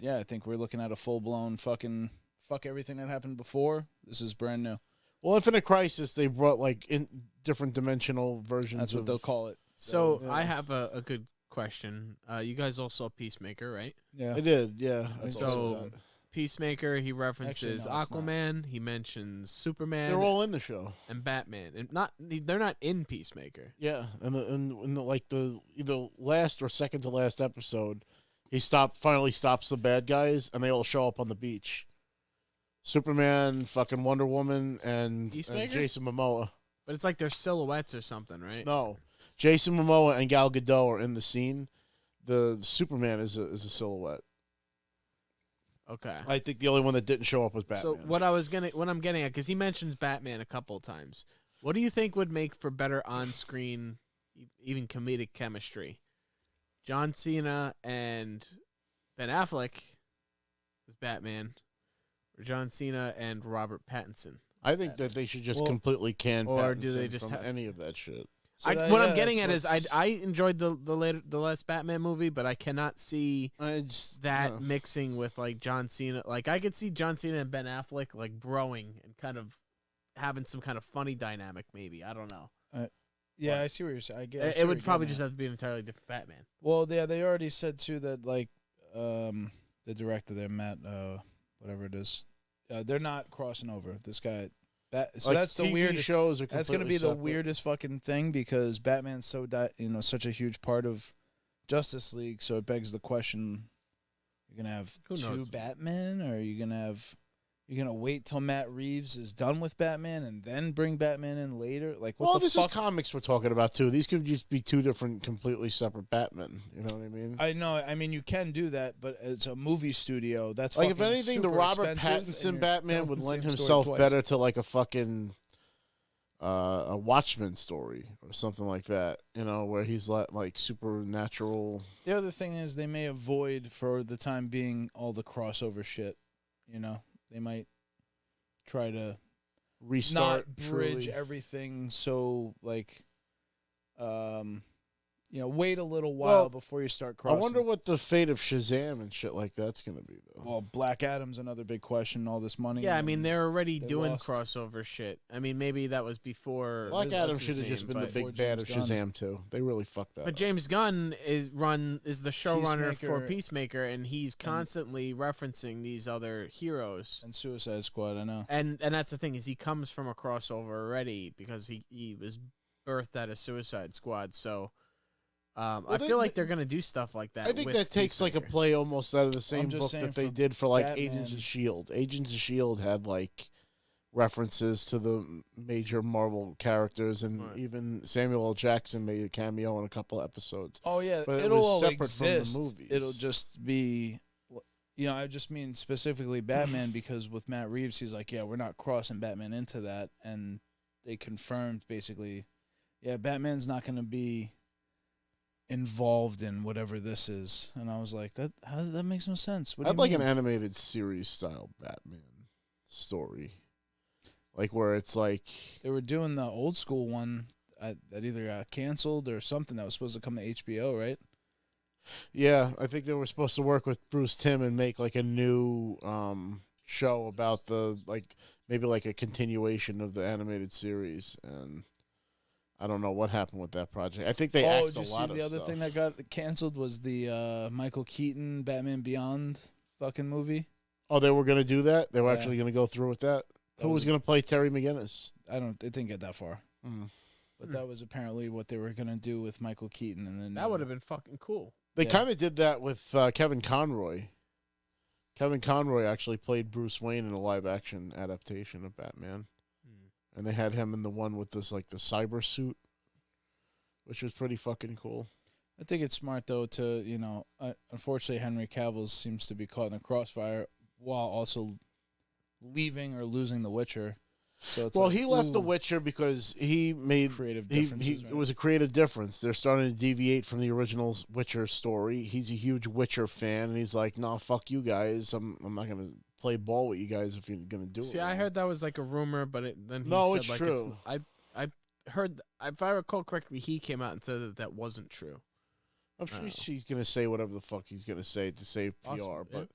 we're looking at a full blown fucking fuck everything that happened before. This is brand new. Well, Infinite Crisis, they brought like in different dimensional versions. That's what they'll call it. So I have a good question. You guys all saw Peacemaker, right? Yeah, I did. Yeah. So Peacemaker, he references Actually, no, Aquaman. He mentions Superman. They're all in the show. And Batman, and they're not in Peacemaker. Yeah, and in the either last or second to last episode, he finally stops the bad guys, and they all show up on the beach. Superman, fucking Wonder Woman, and Jason Momoa. But it's like they're silhouettes or something, right? No, Jason Momoa and Gal Gadot are in the scene. The Superman is a silhouette. Okay. I think the only one that didn't show up was Batman. So what I'm getting at, because he mentions Batman a couple of times. What do you think would make for better on-screen, even comedic chemistry? John Cena and Ben Affleck as Batman, or John Cena and Robert Pattinson? I think that they should just completely can or Pattinson do they just from have any of that shit. So what I'm getting at is I enjoyed the last Batman movie, but I cannot see that mixing with like John Cena. Like, I could see John Cena and Ben Affleck like broing and kind of having some kind of funny dynamic. Maybe, I don't know. Yeah, I see what you're saying. I guess it would probably just have to be an entirely different Batman. Well, yeah, they already said too that like the director there, Matt, whatever it is, they're not crossing over. This guy. So like, that's the weirdest. Shows are that's going to be the separate. weirdest fucking thing because Batman's such a huge part of Justice League. So it begs the question: you're gonna have two Batman, or you're gonna wait till Matt Reeves is done with Batman and then bring Batman in later? Like, what the fuck? Is comics we're talking about too. These could just be two different, completely separate Batman. You know what I mean? I know. I mean, you can do that, but it's a movie studio. That's like, if anything, the Robert Pattinson Batman would lend himself better to like a fucking a Watchmen story or something like that. You know, where he's like supernatural. The other thing is they may avoid for the time being all the crossover shit. You know, they might try to restart, not bridge everything. So like, wait a little while before you start crossing. I wonder what the fate of Shazam and shit like that's gonna be though. Well, Black Adam's another big question. All this money. Yeah, I mean they're already doing crossover shit. I mean maybe that was before. Black Adam should have just been the big bad of Shazam too. They really fucked that. But up. James Gunn is the showrunner for Peacemaker, and he's constantly referencing these other heroes and Suicide Squad. I know. And that's the thing is he comes from a crossover already because he was birthed out of Suicide Squad. So. I feel like they're gonna do stuff like that. I think that takes like a play almost out of the same book that they did for like Batman. Agents of S.H.I.E.L.D. Agents of S.H.I.E.L.D. had like references to the major Marvel characters, and even Samuel L. Jackson made a cameo in a couple of episodes. Oh yeah, but it'll was all separate exist. From the movies. It'll just be, I just mean specifically Batman because with Matt Reeves, he's like, yeah, we're not crossing Batman into that, and they confirmed basically, yeah, Batman's not going to be involved in whatever this is. And I was like, that makes no sense. I'd like an animated series style Batman story, like where it's like they were doing the old school one that either got canceled or something that was supposed to come to HBO, right? Yeah, I think they were supposed to work with Bruce Timm and make like a new show about maybe like a continuation of the animated series, and I don't know what happened with that project. I think they axed a lot of stuff. The other thing that got canceled was the Michael Keaton Batman Beyond fucking movie. Oh, they were going to do that? They were actually going to go through with that? Who was going to play Terry McGinnis? It didn't get that far. But that was apparently what they were going to do with Michael Keaton. And then that would have been fucking cool. They kind of did that with Kevin Conroy. Kevin Conroy actually played Bruce Wayne in a live-action adaptation of Batman. And they had him in the one with this, like, the cyber suit, which was pretty fucking cool. I think it's smart, though, to, unfortunately, Henry Cavill seems to be caught in the crossfire while also leaving or losing The Witcher. So it's he left The Witcher because he made creative differences. It was a creative difference. They're starting to deviate from the original Witcher story. He's a huge Witcher fan, and he's like, "Nah, fuck you guys. I'm not gonna play ball with you guys if you're gonna do it." See, I heard that was like a rumor, but then he no, said, it's like, true. I heard, if I recall correctly, he came out and said that wasn't true. I'm sure she's gonna say whatever the fuck he's gonna say to save PR, awesome. but.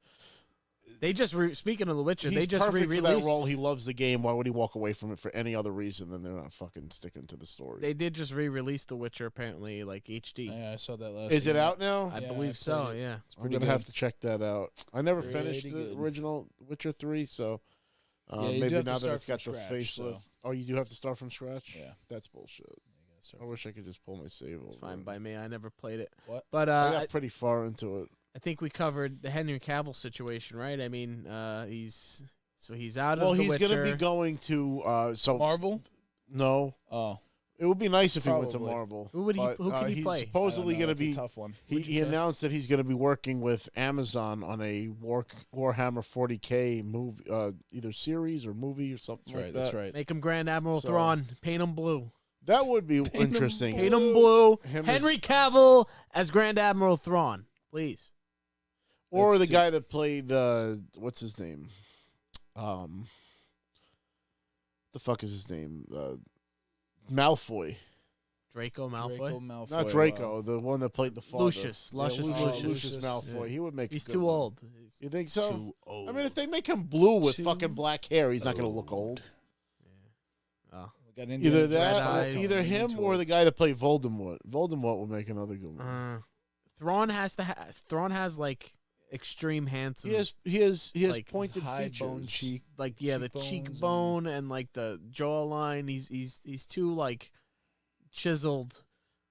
They just speaking of The Witcher, He's they just perfect re-released for that role. He loves the game. Why would he walk away from it for any other reason than they're not fucking sticking to the story? They did just re-release The Witcher, apparently, like HD. Yeah, I saw that last. Is it out now? I believe so. Yeah, I'm gonna have to check that out. I never Pretty finished the good. original Witcher 3, so you do maybe have to now that start it's got from the scratch, facelift. so. Oh, you do have to start from scratch. Yeah, that's bullshit. I wish I could just pull my save. it's over fine it. by me. I never played it. What? But I got pretty far into it. I think we covered the Henry Cavill situation, right? I mean, he's out of The Well, he's Witcher. gonna be going to Marvel. No. Oh, it would be nice if he went to Probably. Marvel. Who could he he's play? supposedly going gonna to be a tough one. He announced that he's going to be working with Amazon on a Warhammer 40K movie, either series or movie or something like that. That's right. Make him Grand Admiral Thrawn. Paint him blue. That would be interesting. Paint him blue. Him Henry Cavill as Grand Admiral Thrawn, please. Or That's the guy that played what's his name? The fuck is his name? Malfoy. Draco Malfoy. Not Draco, the one that played the father. Lucius. Lucius Malfoy. Yeah. He would make. He's a good too one. old. You think so? Too old. I mean, if they make him blue with fucking black hair, he's not going to look old. Oh. Either that, Jedi. either him or the guy that played Voldemort. Voldemort would make another good one. Thrawn has like extreme handsome. He has like, pointed high features. bone cheek. Like the cheekbone and like the jawline. He's too like chiseled.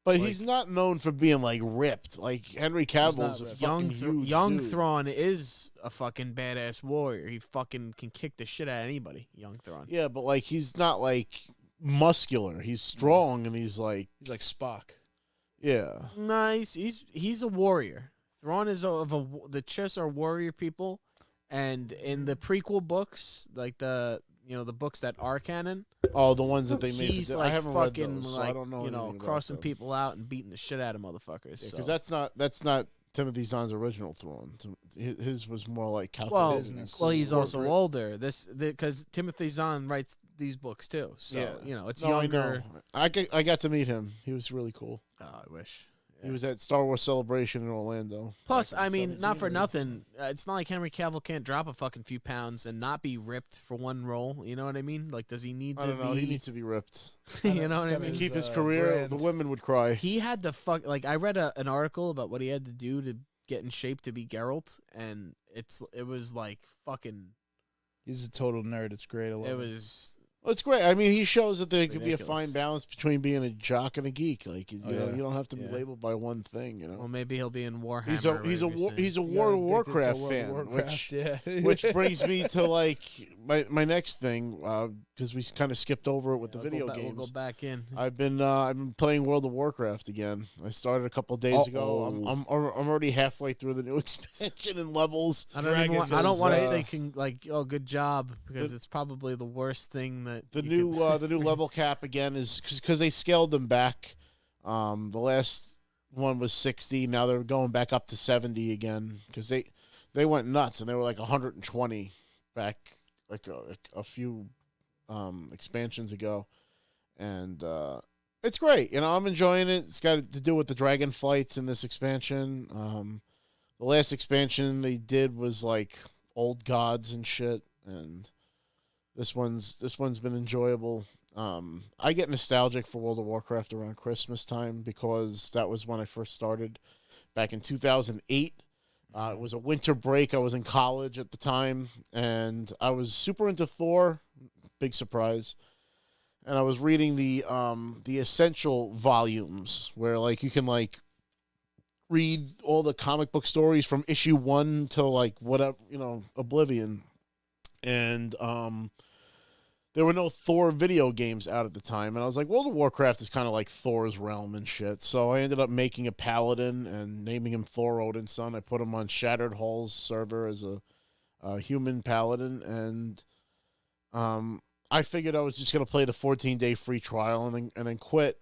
But like, he's not known for being like ripped. Like Henry Cavill's a fucking huge young dude. Thrawn is a fucking badass warrior. He fucking can kick the shit out of anybody. Young Thrawn. Yeah, but like he's not like muscular. He's strong and he's like Spock. Yeah. No, he's a warrior. Thrawn is the Chiss are warrior people, and in the prequel books, like the books that are canon, Oh, the ones that they made. he's I like haven't fucking read those, so like I don't know. Anything crossing about them. people out and beating the shit out of motherfuckers. Yeah, so. because that's not Timothy Zahn's original Thrawn. His was more like business. well, he's also older. Because Timothy Zahn writes these books too. So it's younger. I got to meet him. He was really cool. Oh, I wish. He was at Star Wars Celebration in Orlando. Plus, I mean, not for nothing. It's not like Henry Cavill can't drop a fucking few pounds and not be ripped for one role. You know what I mean? Like, does he need I to don't know. be? He needs to be ripped. You know what I To mean? keep his career, brand. the women would cry. He had to like I read an article about what he had to do to get in shape to be Geralt, and it was like fucking. He's a total nerd. It's great. I love It it. was. Well, it's great. I mean, he shows that there could be a Ridiculous. fine balance between being a jock and a geek. Like you yeah. don't have to be Yeah. labeled by one thing. You know. Well, maybe he'll be in Warhammer. He's a whatever World of Got addicted to Warcraft World of fan, Warcraft, which brings me to like my next thing because we kind of skipped over it with the video games. We'll go back in. I've been playing World of Warcraft again. I started a couple of days ago. I'm already halfway through the new expansion and levels. I don't want to say good job because it's probably the worst thing that The new level cap again is because they scaled them back. The last one was 60. Now they're going back up to 70 again because they went nuts and they were like 120 back like a few expansions ago, and it's great. You know, I'm enjoying it. It's got to do with the dragon fights in this expansion. The last expansion they did was like old gods and shit, and this one's been enjoyable. I get nostalgic for World of Warcraft around Christmas time because that was when I first started back in 2008. It was a winter break. I was in college at the time, and I was super into Thor. Big surprise. And I was reading the essential volumes where like you can like read all the comic book stories from issue 1 to like whatever, Oblivion. And there were no Thor video games out at the time, and I was like, World of Warcraft is kind of like Thor's realm and shit. So I ended up making a paladin and naming him Thor Odin's son. I put him on Shattered Hall's server as a human paladin, and I figured I was just gonna play the 14-day free trial and then quit,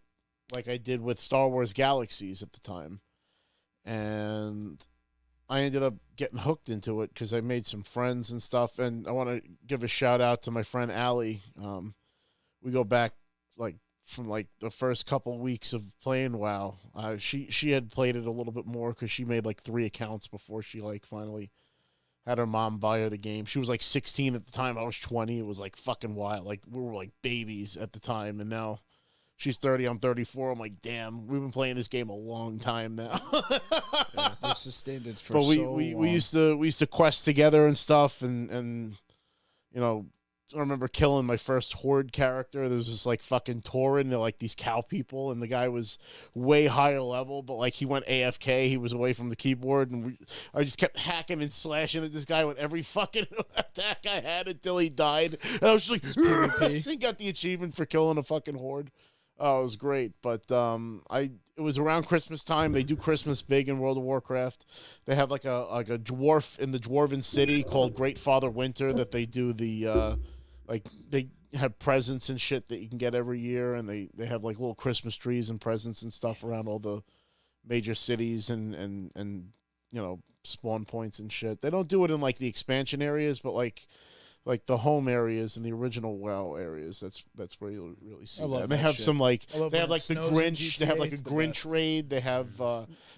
like I did with Star Wars Galaxies at the time, and I ended up getting hooked into it because I made some friends and stuff. And I want to give a shout out to my friend Allie. We go back like from like the first couple weeks of playing WoW. She had played it a little bit more because she made like 3 accounts before she like finally had her mom buy her the game. She was like 16 at the time. I was 20. It was like fucking wild. Like we were like babies at the time, and now she's 30, I'm 34. I'm like, damn, we've been playing this game a long time now. Yeah, we've sustained it for but so long. we used to quest together and stuff, and I remember killing my first horde character. There was this like fucking Tauren, they're like these cow people, and the guy was way higher level, but like he went AFK, he was away from the keyboard, and I just kept hacking and slashing at this guy with every fucking attack I had until he died. And I was just like, he got the achievement for killing a fucking horde. Oh, it was great, but it was around Christmas time. They do Christmas big in World of Warcraft. They have like a dwarf in the Dwarven city called Great Father Winter that they do the they have presents and shit that you can get every year, and they have like little Christmas trees and presents and stuff around all the major cities and spawn points and shit. They don't do it in like the expansion areas, but like the home areas and the original WoW areas, that's where you'll really see that. And they have shit. some like they have when like it the snows in Grinch. They have like a GTA, it's the Grinch best. raid. They have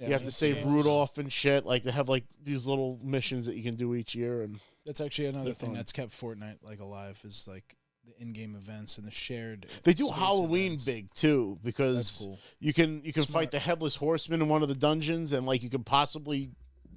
you have to save Rudolph and shit. Like they have like these little missions that you can do each year, and That's actually another They're thing fun. that's kept Fortnite like alive is like the in-game events and the shared. they do space Halloween events. big too That's because cool. you can Smart. fight the Headless Horseman in one of the dungeons, and like you could possibly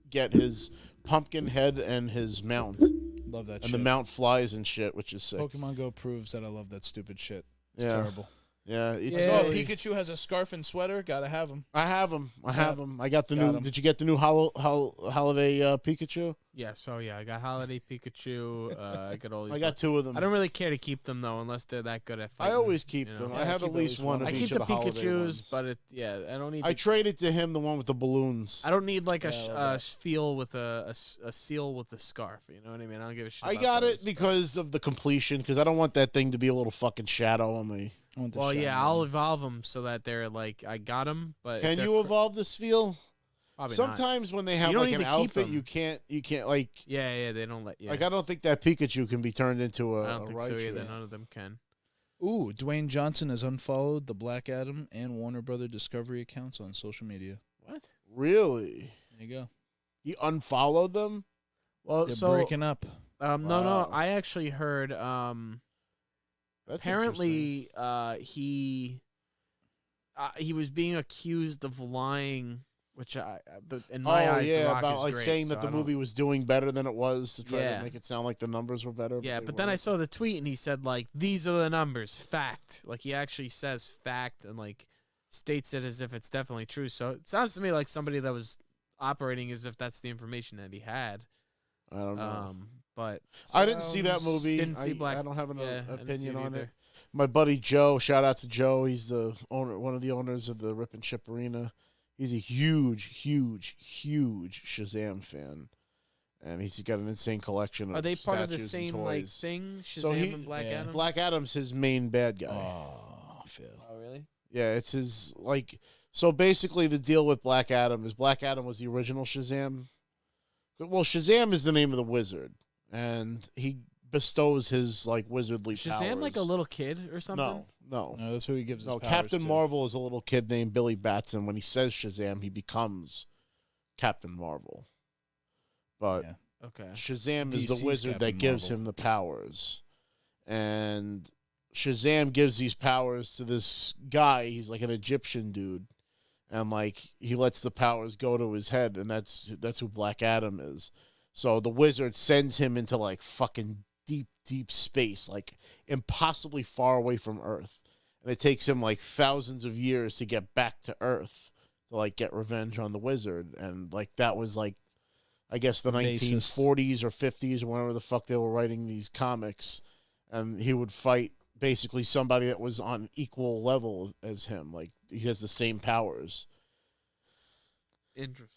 get his pumpkin head and his mount, Love that and shit. the mount flies and shit, which is sick. Pokemon Go proves that I love that stupid shit. It's Yeah. terrible. Yeah, it's Yeah. Oh, Pikachu has a scarf and sweater. Gotta have him. I have them. I have them. I got the Got new. 'em. Did you get the new holiday Pikachu? Yeah, so yeah, I got Holiday Pikachu. I got all these. I got 2 of them. I don't really care to keep them though, unless they're that good at I fighting. always keep you know? them. Yeah, I have keep at least at least one one. of I each keep of the the holiday Pikachu's, ones. but I don't need. I traded to him the one with the balloons. I don't need like Yeah, I love that. feel with a seal with a scarf. You know what I mean? I don't give a shit. I about got those, it because of the completion, because I don't want that thing to be a little fucking shadow on me. I want the Well, shiny yeah, I'll one. evolve them so that they're like I got them. But Can they're you evolve this feel? Probably not. Sometimes when they have You don't like need an to keep outfit, them. you can't like Yeah, they don't let you. like I don't think that Pikachu can be turned into a I don't think so Raichu. either. None of them can. Ooh, Dwayne Johnson has unfollowed the Black Adam and Warner Brother Discovery accounts on social media. What? Really? There you go. He unfollowed them? Well, They're so breaking up. no. Wow. I actually heard. That's Apparently, he was being accused of lying, which in my eyes, The Rock about is like great, saying so that the I don't- movie was doing better than it was to try Yeah. to make it sound like the numbers were better. Yeah, they but then I weren't. saw the tweet and he said like these are the numbers, fact. Like he actually says fact and like states it as if it's definitely true. So it sounds to me like somebody that was operating as if that's the information that he had. I don't know. But I didn't see that movie. Didn't see Black. I don't have an yeah, I didn't see opinion on it. either. My buddy Joe, shout out to Joe. He's the owner, one of the owners of the Rip and Chip Arena. He's a huge Shazam fan, and he's got an insane collection of Are they part of the statues and same like toys. thing? Shazam So he- and Black yeah. Adam. Black Adam's his main bad guy. Oh, Phil. Oh really? Yeah, it's his like. So basically, the deal with Black Adam is Black Adam was the original Shazam. Well, Shazam is the name of the wizard, and he bestows his like wizardly Shazam powers. like a little kid or something? No. No, that's who he gives his No, powers Captain to. Marvel is a little kid named Billy Batson. When he says Shazam, he becomes Captain Marvel. But Yeah. Okay. Shazam is DC's the wizard Captain that gives Marvel. him the powers. And Shazam gives these powers to this guy. He's like an Egyptian dude, and like he lets the powers go to his head, and that's who Black Adam is. So the wizard sends him into like fucking deep space, like impossibly far away from Earth, and it takes him like thousands of years to get back to Earth to like get revenge on the wizard. And like that was like, I guess the 1940s or 50s or whenever the fuck they were writing these comics, and he would fight basically somebody that was on equal level as him. Like he has the same powers. Interesting.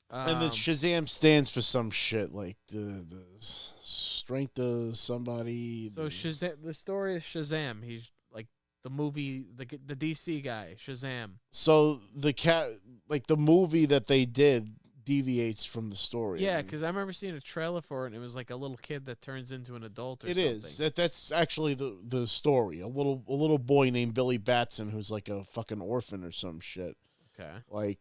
And the Shazam stands for some shit like the strength of somebody. So Shazam, the story is Shazam. He's like the movie, the DC guy, Shazam. So the movie that they did deviates from the story. Yeah, because I remember seeing a trailer for it, and it was like a little kid that turns into an adult or it something. Is. That's actually the story. A little boy named Billy Batson, who's like a fucking orphan or some shit. Okay. Like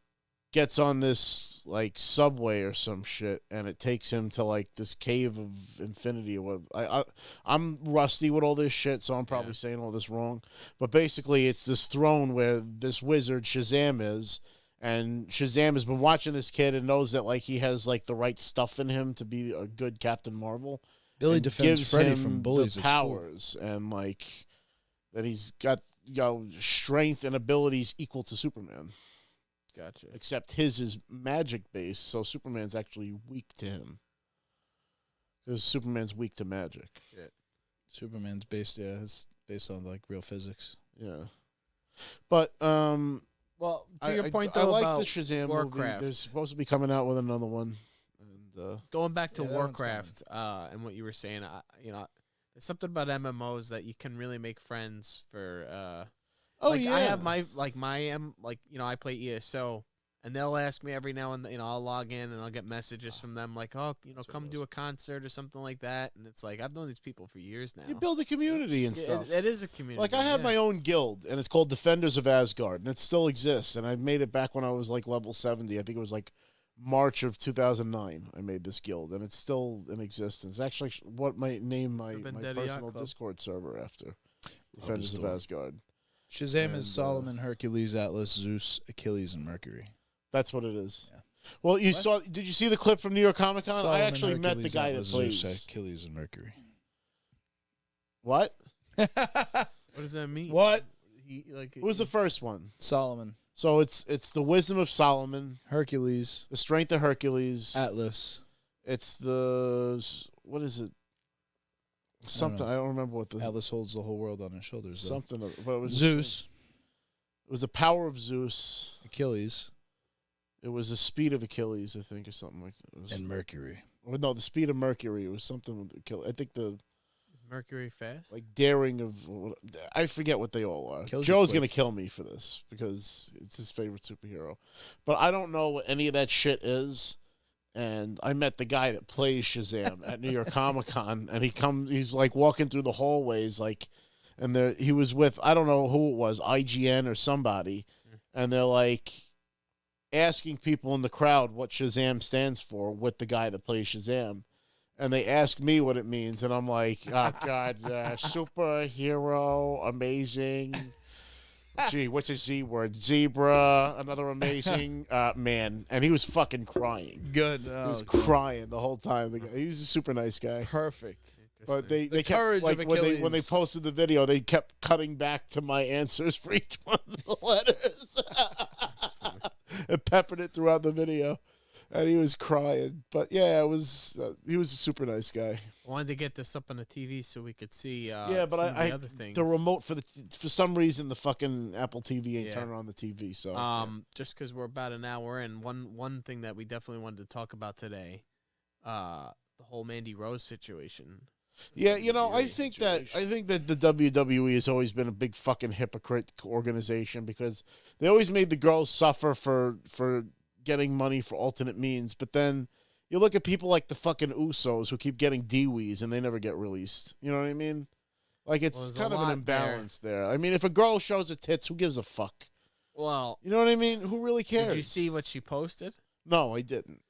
gets on this like subway or some shit, and it takes him to like this cave of infinity. I'm rusty with all this shit, so I'm probably saying all this wrong. But basically, it's this throne where this wizard Shazam is. And Shazam has been watching this kid and knows that like he has like the right stuff in him to be a good Captain Marvel. Billy defends Freddy from bullies the at school. powers and like that he's got strength and abilities equal to Superman. Gotcha. Except his is magic based, so Superman's actually weak to him. Because Superman's weak to magic. Shit. Superman's based on like real physics. Yeah. But well, to your point though, I like about the Shazam Warcraft. movie. They're supposed to be coming out with another one. And going back to that one's Warcraft and what you were saying, there's something about MMOs that you can really make friends for. I have my I play ESO, and they'll ask me every now and then, I'll log in and I'll get messages from them like, oh, come do a concert or something like that, and it's like I've known these people for years now. You build a community and stuff. It is a community. Like I have my own guild, and it's called Defenders of Asgard, and it still exists. And I made it back when I was like level 70. I think it was like March of 2009. I made this guild, and it's still in existence. Actually, what might name my personal Discord server after Defenders of Asgard. Shazam is Solomon, Hercules, Atlas, Zeus, Achilles, and Mercury. That's what it is. Yeah. Well, did you see the clip from New York Comic Con? Solomon, I actually met the Hercules, guy Atlas, that plays Zeus, Achilles, and Mercury. What? What does that mean? What? Who was the first one? Solomon. So it's the wisdom of Solomon, Hercules, the strength of Hercules, Atlas. It's the what is it? Something I don't remember what the Atlas holds the whole world on his shoulders. Something, but it was Zeus. It was the power of Zeus. Achilles. It was the speed of Achilles, I think, or something like that. And Mercury. Or no, the speed of Mercury. It was something with Achilles. I think Is Mercury fast? like daring of. I forget what they all are. Joe's gonna kill me for this because it's his favorite superhero, but I don't know what any of that shit is. And I met the guy that plays Shazam at New York Comic Con, and he's like walking through the hallways, like, and he was with, I don't know who it was, IGN or somebody, and they're like asking people in the crowd what Shazam stands for with the guy that plays Shazam. And they ask me what it means, and I'm like, oh, God, superhero, amazing. Gee, what's a Z word? Zebra, another amazing man. And he was fucking crying. Good. He was crying the whole time. He was a super nice guy. Perfect. But they kept, like, when they posted the video, they kept cutting back to my answers for each one of the letters. And peppered it throughout the video. And he was crying. But, yeah, he was a super nice guy. I wanted to get this up on the TV so we could see but some of the other things. The remote for some reason, the fucking Apple TV ain't turning on the TV. So just because we're about an hour in, one thing that we definitely wanted to talk about today, the whole Mandy Rose situation. Yeah, I think that the WWE has always been a big fucking hypocrite organization because they always made the girls suffer for getting money for alternate means, but then you look at people like the fucking Usos who keep getting DWEs and they never get released. You know what I mean? Like, it's kind of an imbalance there. I mean, if a girl shows her tits, who gives a fuck? Well, you know what I mean? Who really cares? Did you see what she posted? No, I didn't.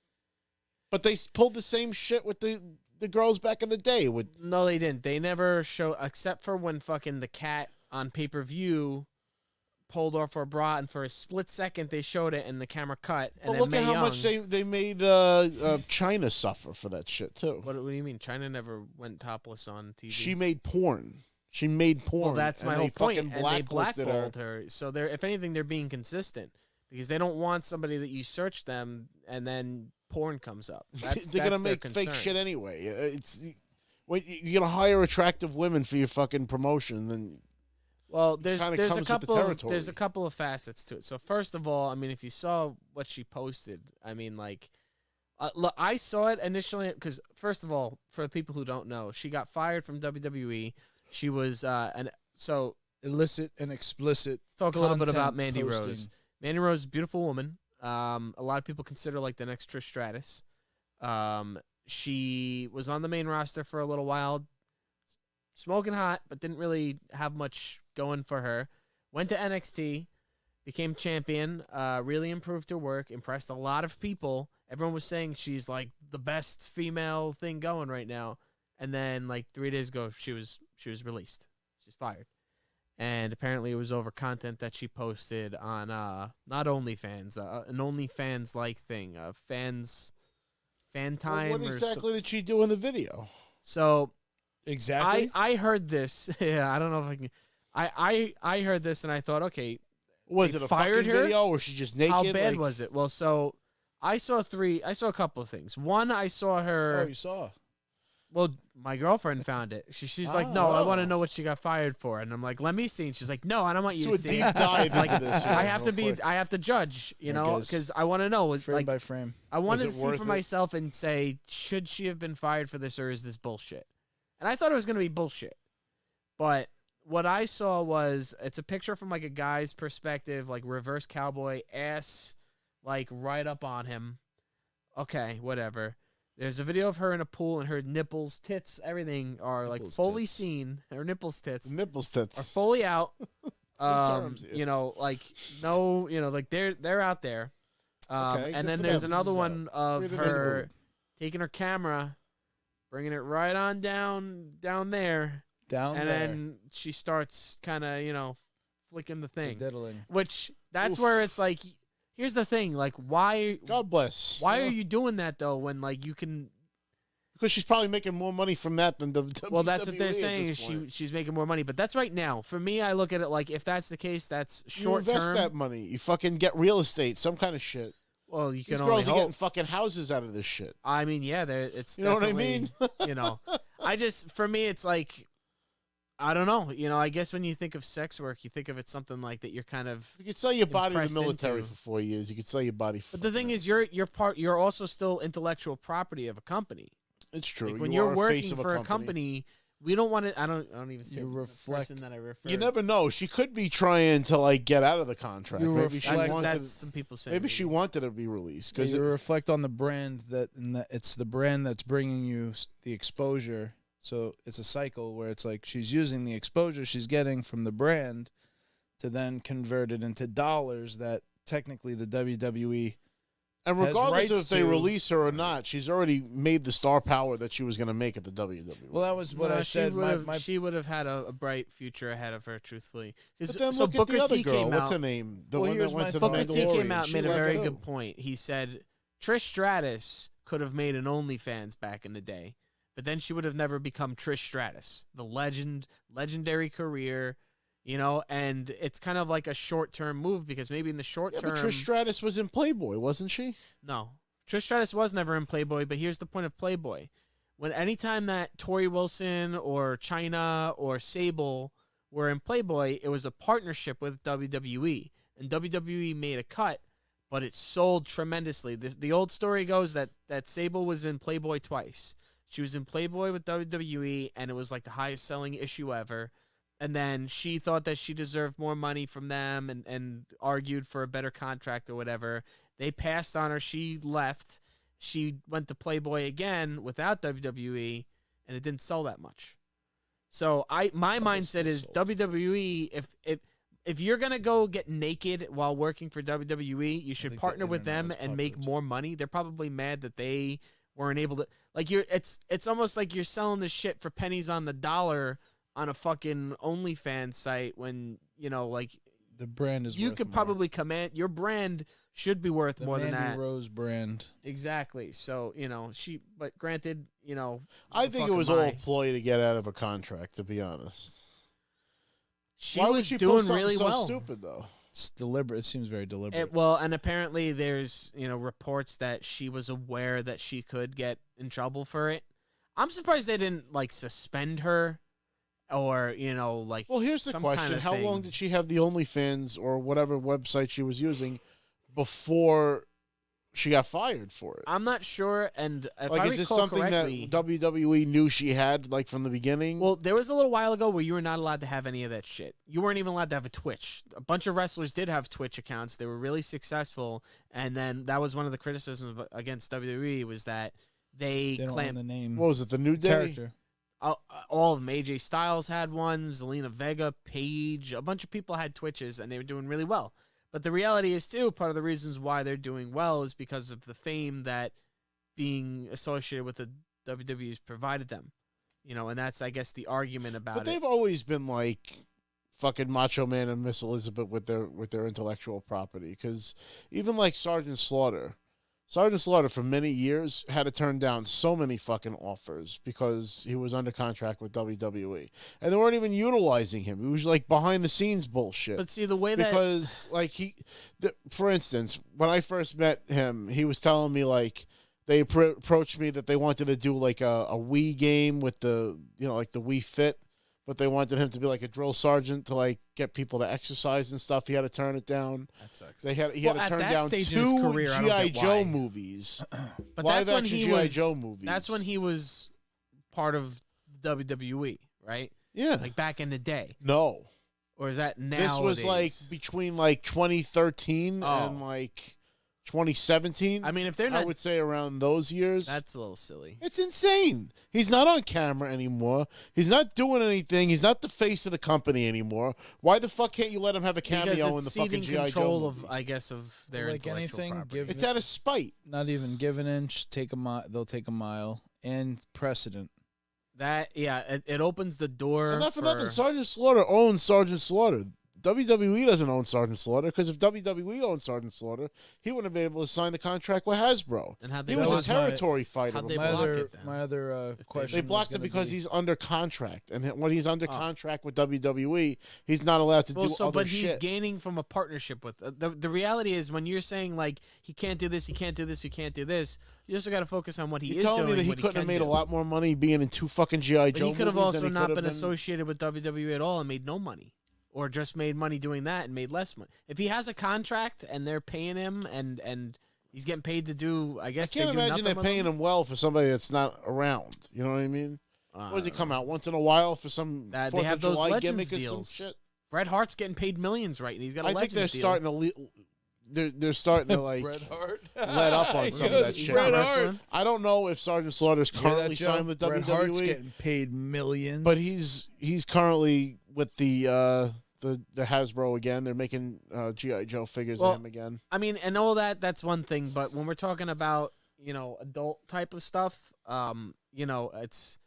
But they pulled the same shit with the the girls back in the day would. No, they didn't. They never show, except for when fucking the cat on pay-per-view pulled off her bra, and for a split second they showed it and the camera cut. And Well, then look at Mae how much Young- they made China suffer for that shit too. What do you mean? China never went topless on TV. She made porn. She made porn. Well, that's my and whole they point. fucking And they blacklisted blackballed her. So they're, if anything, they're being consistent because they don't want somebody that you search them and then porn comes up. That's, They're that's gonna their make fake concern. shit anyway. It's when you're gonna hire attractive women for your fucking promotion, then Well, there's kinda a comes with the couple territory. there's a couple of facets to it. So first of all, I mean, if you saw what she posted, I mean, like, look, I saw it initially because first of all, for the people who don't know, she got fired from WWE. She was so Illicit and explicit. let's talk a little bit content about Mandy posting. Rose. Mandy Rose is a beautiful woman. A lot of people consider her like the next Trish Stratus. She was on the main roster for a little while, smoking hot, but didn't really have much going for her. Went to NXT, became champion, really improved her work, impressed a lot of people. Everyone was saying she's like the best female thing going right now. And then like 3 days ago, she was released. She's fired. And apparently it was over content that she posted on not OnlyFans, an OnlyFans-like thing, fan time. what exactly did she do in the video? So Exactly. I heard this. Yeah, I don't know if I can. I heard this and I thought, okay, Was They it a fired fucking her? video, or she just naked? how bad Like, was it? Well, so I saw a couple of things. One, I saw her. you saw. Well, my girlfriend found it. She's like, no, I want to Oh. know what she got fired for, and I'm like, let me see. And she's like, no, I don't want you do to a see. deep it. dive Like, into this. I here, have real to be. quick. I have to judge, you There it know, goes. because I want to know. Frame Like, by frame. I want to Was it see worth for it? myself and say, should she have been fired for this, or is this bullshit? And I thought it was going to be bullshit, but what I saw was it's a picture from like a guy's perspective, like reverse cowboy, ass like right up on him. Okay, whatever. There's a video of her in a pool and her nipples, tits, everything are like Nipples, fully tits. seen. Her nipples, tits Nipples are tits. fully out. terms, yeah. You know, like no, you know, like they're out there. Okay, good And then for there's them. another So, one of freedom her of taking her camera, bringing it right on down there, Down and there. then she starts kind of, you know, flicking the thing. Diddling. Which that's Oof. where it's like, here's the thing, like why God bless. are you doing that though when like you can? Because she's probably making more money from that than WWE. Well, that's what they're at saying. this Is point. she's making more money, but that's right now. For me, I look at it like if that's the case, that's You short invest term. that money. You fucking get real estate, some kind of shit. Well, you These can only girls are hope. getting fucking houses out of this shit. I mean, yeah, it's You know what I definitely, mean? you know, I just for me, it's like I don't know. You know, I guess when you think of sex work, you think of it something like that. You're kind of. You could sell your body to Impressed the military into. for 4 years. You could sell your body. For But the thing is, you're also still intellectual property of a company. it's true. Like when You you're are a working face of for a company, we don't want to. I don't even say You the reflect- person that I refer. You never know. She could be trying to like get out of the contract. You Maybe she reflect- wanted. That's some people say. Maybe she wanted to be released Because because you reflect on the brand it's the brand that's bringing you the exposure. So it's a cycle where it's like she's using the exposure she's getting from the brand to then convert it into dollars that technically the WWE. and has regardless of rights if they to- release her or not, she's already made the star power that she was going to make at the WWE. Well, that was what I said. She would have had a bright future ahead of her, truthfully. 'Cause- But then so look at Booker the other T girl. came What's out. her name? The Well, one here's that went my to the Booker T Mandalorian. came out and She made a left very too. good point. He said Trish Stratus could have made an OnlyFans back in the day, but then she would have never become Trish Stratus, the legendary career, you know. And it's kind of like a short-term move because maybe in the short Yeah, term, but Trish Stratus was in Playboy, wasn't she? no, Trish Stratus was never in Playboy. But here's the point of Playboy: when anytime that Tori Wilson or Chyna or Sable were in Playboy, it was a partnership with WWE, and WWE made a cut, but it sold tremendously. The old story goes that Sable was in Playboy twice. She was in Playboy with WWE, and it was like the highest selling issue ever. And then she thought that she deserved more money from them and argued for a better contract or whatever. They passed on her. She left. She went to Playboy again without WWE, and it didn't sell that much. So my mindset still is sold. WWE. If you're gonna go get naked while working for WWE, you should think the partner with internet them was and make popular, too. more money. They're probably mad that they weren't able to it's almost like you're selling the shit for pennies on the dollar on a fucking OnlyFans site when, like the brand is you worth could more. probably command your brand should be worth more Mandy than that. Rose brand. Exactly. So, but granted, I think it was all a ploy to get out of a contract, to be honest. Why was she doing really so well. Stupid though. It's deliberate. It seems very deliberate. And apparently there's, reports that she was aware that she could get in trouble for it. I'm surprised they didn't suspend her or, Well, here's the question. How long did she have the OnlyFans or whatever website she was using before she got fired for it? I'm not sure, and if I is this recall something correctly, that WWE knew she had, from the beginning? Well, there was a little while ago where you were not allowed to have any of that shit. You weren't even allowed to have a Twitch. A bunch of wrestlers did have Twitch accounts. They were really successful, and then that was one of the criticisms against WWE was that they don't claimed own the name. What was it, the New Day? Character. All of them. AJ Styles had one, Zelina Vega, Paige, a bunch of people had Twitches, and they were doing really well. But the reality is, too, part of the reasons why they're doing well is because of the fame that being associated with the WWE's provided them. And that's, I guess, the argument about it. But they've always been fucking Macho Man and Miss Elizabeth with their intellectual property. Because even Sergeant Slaughter for many years had to turn down so many fucking offers because he was under contract with WWE. And they weren't even utilizing him. It was behind the scenes bullshit. But see, the way because for instance, when I first met him, he was telling me they approached me that they wanted to do a Wii game with the the Wii Fit, but they wanted him to be a drill sergeant to get people to exercise and stuff. He had to turn it down. That sucks. He had to turn down two G.I. Joe movies. But live that's when action he G.I. was. Joe movies. That's when he was part of WWE, right? Yeah. Back in the day. No. Or is that now? This was between 2013 and 2017. I mean, if they're not, I would say around those years. That's a little silly. It's insane. He's not on camera anymore. He's not doing anything. He's not the face of the company anymore. Why the fuck can't you let him have a cameo in the fucking G.I. Joe movie? of their intellectual property. It's out of spite. Not even give an inch, they'll take a mile, and precedent. It opens the door. Enough for nothing. Sergeant Slaughter owns Sergeant Slaughter. WWE doesn't own Sergeant Slaughter because if WWE owned Sergeant Slaughter, he wouldn't have been able to sign the contract with Hasbro. And he was a territory fighter. My other question. They blocked it because he's under contract, and when he's under contract with WWE, he's not allowed to do other shit. But he's gaining from a partnership with the reality is when you're saying he can't do this, he can't do this, he can't do this. You also got to focus on what he is doing. You're telling me that he couldn't have made a lot more money being in 2 fucking G.I. Joe movies. He could have also not been associated with WWE at all and made no money. Or just made money doing that and made less money. If he has a contract and they're paying him and he's getting paid to do, I guess I can't imagine they're paying him well for somebody that's not around. You know what I mean? What does he come out once in a while for some 4th of July gimmick or some shit? Bret Hart's getting paid millions, right? And he's got a Legends deal. I think they're starting to Bret Hart let up on some of that shit. Bret Hart. I don't know if Sergeant Slaughter's currently signed with Bret WWE. Hart's getting paid millions, but he's currently with the Hasbro again. They're making G.I. Joe figures of him again. I mean, and all that's one thing, but when we're talking about, adult type of stuff, it's,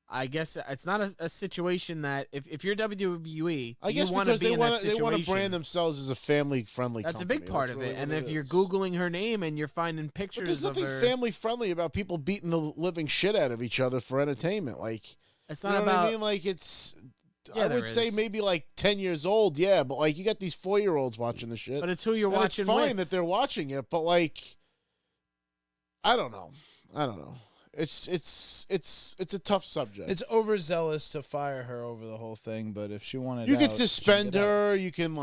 I guess it's not a situation that if you're WWE, I guess you want to be in that situation. They want to brand themselves as a family-friendly company. That's a big part of it. And if you're Googling her name and you're finding pictures of her. But there's nothing family-friendly about people beating the living shit out of each other for entertainment. It's not about. What I mean? It's. Yeah, I would say maybe 10 years old, yeah, but you got these 4-year-olds watching the shit. But it's who you're watching. It's fine that they're watching it, but I don't know. It's a tough subject. It's overzealous to fire her over the whole thing, but if she wanted, you can suspend her. You can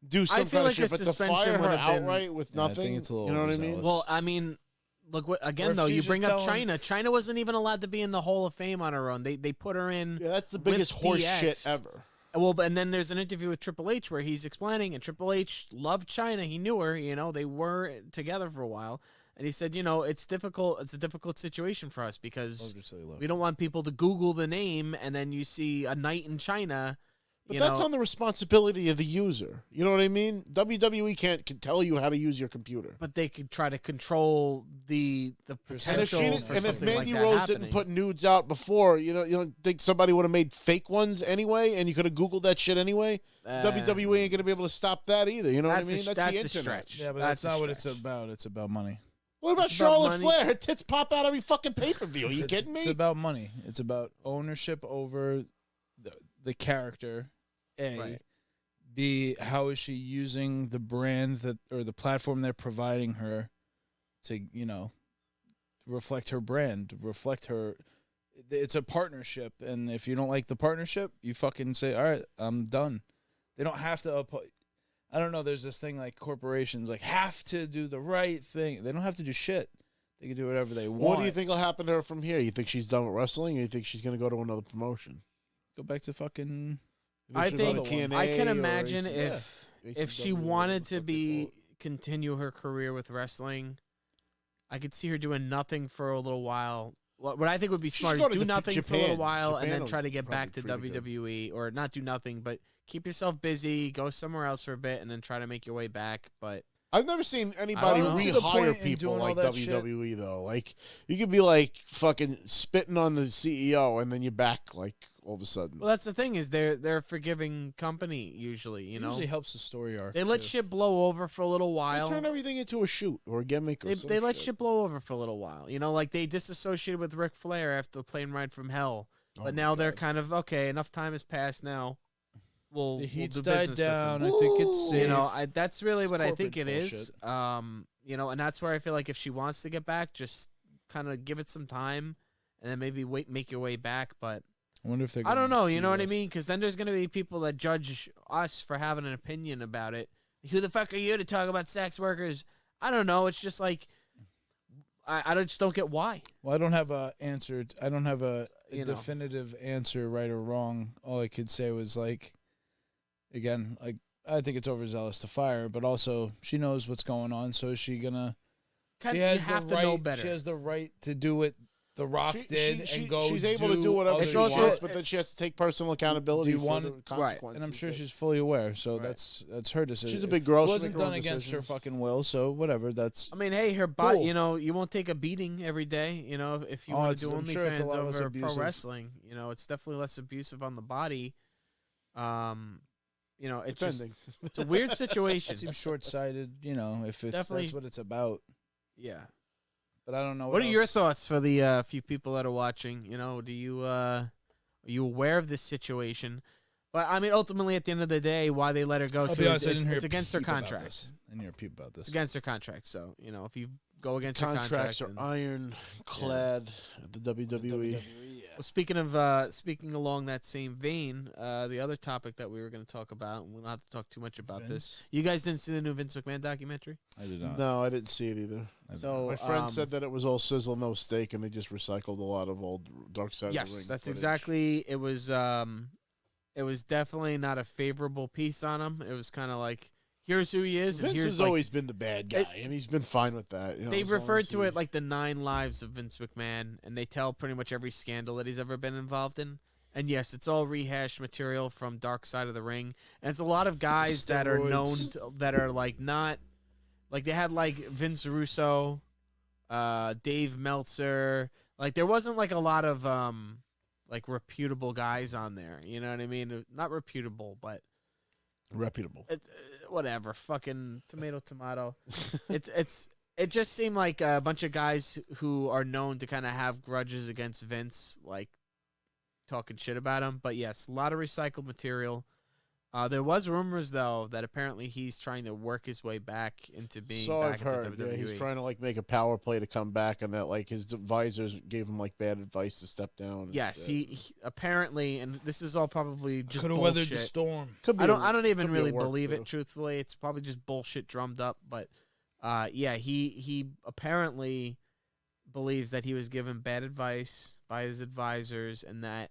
do some kind of shit, but to fire her outright with nothing, I think it's a little you know what I mean? Well, I mean. Look, again, though, you bring up China. China wasn't even allowed to be in the Hall of Fame on her own. They put her in. Yeah, that's the biggest horse shit ever. Well, and then there's an interview with Triple H where he's explaining, and Triple H loved China. He knew her. They were together for a while. And he said, it's difficult. It's a difficult situation for us because we don't want people to Google the name, and then you see a night in China, But that's on the responsibility of the user. You know what I mean? WWE can tell you how to use your computer. But they could try to control the potential for and if something Mandy like that Rose happening. didn't put nudes out before, you don't think somebody would have made fake ones anyway, and you could have Googled that shit anyway? WWE ain't going to be able to stop that either. You know what I mean? That's the internet. Stretch. Yeah, but that's not what it's about. It's about money. What about Charlotte Flair? Her tits pop out every fucking pay-per-view. Are you kidding me? It's about money. It's about ownership over the character. A. Right. B. How is she using the brand or the platform they're providing her to, reflect her brand, reflect her. It's a partnership, and if you don't like the partnership, you fucking say, all right, I'm done. They don't have to I don't know, there's this thing like corporations like have to do the right thing. They don't have to do shit. They can do whatever they want. What do you think will happen to her from here? You think she's done with wrestling, or you think she's going to go to another promotion? Go back to fucking... I think TNA I can or imagine ACW, if she wanted to continue her career with wrestling, I could see her doing nothing for a little while. What I think would be smart is do nothing for a little while and then try to get back to WWE, or not do nothing, but keep yourself busy, go somewhere else for a bit, and then try to make your way back. But I've never seen anybody rehire people like WWE though. Like you could be like fucking spitting on the CEO, and then you're back like all of a sudden. Well, that's the thing is they're a forgiving company usually. You know, usually helps the story arc. They let shit blow over for a little while. They turn everything into a shoot or a gimmick. Or they let shit blow over for a little while. You know, like they disassociated with Ric Flair after the plane ride from hell. But now they're kind of okay. Enough time has passed now. The heat's died down. I think it's safe. You know, that's really what I think it is. You know, and that's where I feel like if she wants to get back, just kind of give it some time, and then maybe make your way back. But I wonder if they're. I don't know. You know what I mean? Because then there's going to be people that judge us for having an opinion about it. Who the fuck are you to talk about sex workers? I don't know. It's just like I just don't get why. Well, I don't have a answer. I don't have a definitive answer, right or wrong. All I could say was like. Again, like I think it's overzealous to fire, but also she knows what's going on, so is she gonna? She has the right. Know better. She has the right to do what The Rock did and go. She's able to do whatever she wants, but then she has to take personal accountability for the consequences. Right. And I'm sure she's fully aware, so that's her decision. She's a big girl. It wasn't done against her fucking will, so whatever. That's. I mean, hey, her body. Cool. You know, you won't take a beating every day. You know, if you want to do OnlyFans over pro wrestling, you know, it's definitely less abusive on the body. You know, it's a weird situation. It seems short-sighted, you know, if that's what it's about. Yeah. But I don't know what are your thoughts for the few people that are watching? You know, are you aware of this situation? But, I mean, ultimately, at the end of the day, why they let her go, it's against her contract. I didn't hear peep about this. It's against her contract. So, you know, if you go against your contract. Contracts are ironclad at the WWE. Well, speaking along that same vein, the other topic that we were going to talk about, and we don't have to talk too much about this. You guys didn't see the new Vince McMahon documentary? I did not. No, I didn't see it either. So my friend said that it was all sizzle, no steak, and they just recycled a lot of old Dark Side of the Ring. Yes, that's footage. exactly. It was definitely not a favorable piece on him. It was kind of like, here's who he is. Vince and has always been the bad guy, and he's been fine with that. You know, they referred to it like the 9 lives of Vince McMahon, and they tell pretty much every scandal that he's ever been involved in. And yes, it's all rehashed material from Dark Side of the Ring, and it's a lot of guys that are known that are like not like they had like Vince Russo, Dave Meltzer. Like there wasn't like a lot of like reputable guys on there. You know what I mean? Not reputable, but reputable. Whatever, fucking tomato. It just seemed like a bunch of guys who are known to kind of have grudges against Vince, like talking shit about him. But yes, a lot of recycled material. There was rumors though that apparently he's trying to work his way back into being. So back I've heard. At the WWE. Yeah, he's trying to like make a power play to come back, and that like his advisors gave him like bad advice to step down. Yes, he apparently, and this is all probably just could have weathered the storm. I don't even really believe it. Truthfully, it's probably just bullshit drummed up. But yeah, he apparently believes that he was given bad advice by his advisors, and that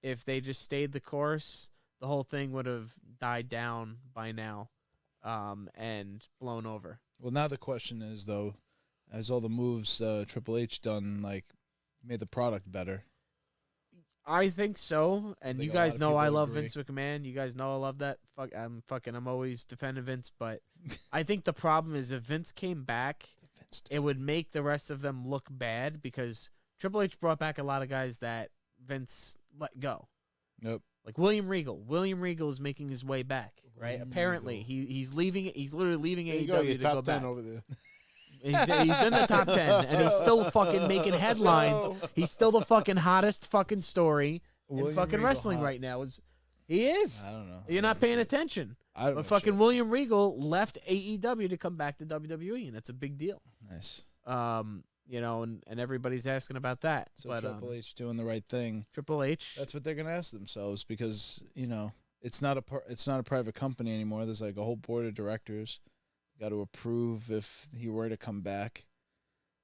if they just stayed the course, the whole thing would have died down by now, and blown over. Well, now the question is, though, has all the moves Triple H done, like, made the product better? I think so, and think you a lot guys of know people I love agree. Vince McMahon. You guys know I love that. I'm always defending Vince, but I think the problem is if Vince came back, it would make the rest of them look bad because Triple H brought back a lot of guys that Vince let go. Yep. Like William Regal. William Regal is making his way back, right? William Apparently, Regal. he's leaving. He's literally leaving There you AEW go, your to top go 10 back. over there. He's in the top 10, and he's still fucking making headlines. He's still the fucking hottest fucking story in fucking Regal wrestling hot. right now. He is. I don't know. You're not paying attention. I don't But know fucking shit. William Regal left AEW to come back to WWE, and that's a big deal. Nice. And everybody's asking about that. So but Triple H doing the right thing. Triple H. That's what they're gonna ask themselves because it's not a private company anymore. There's like a whole board of directors. Got to approve if he were to come back.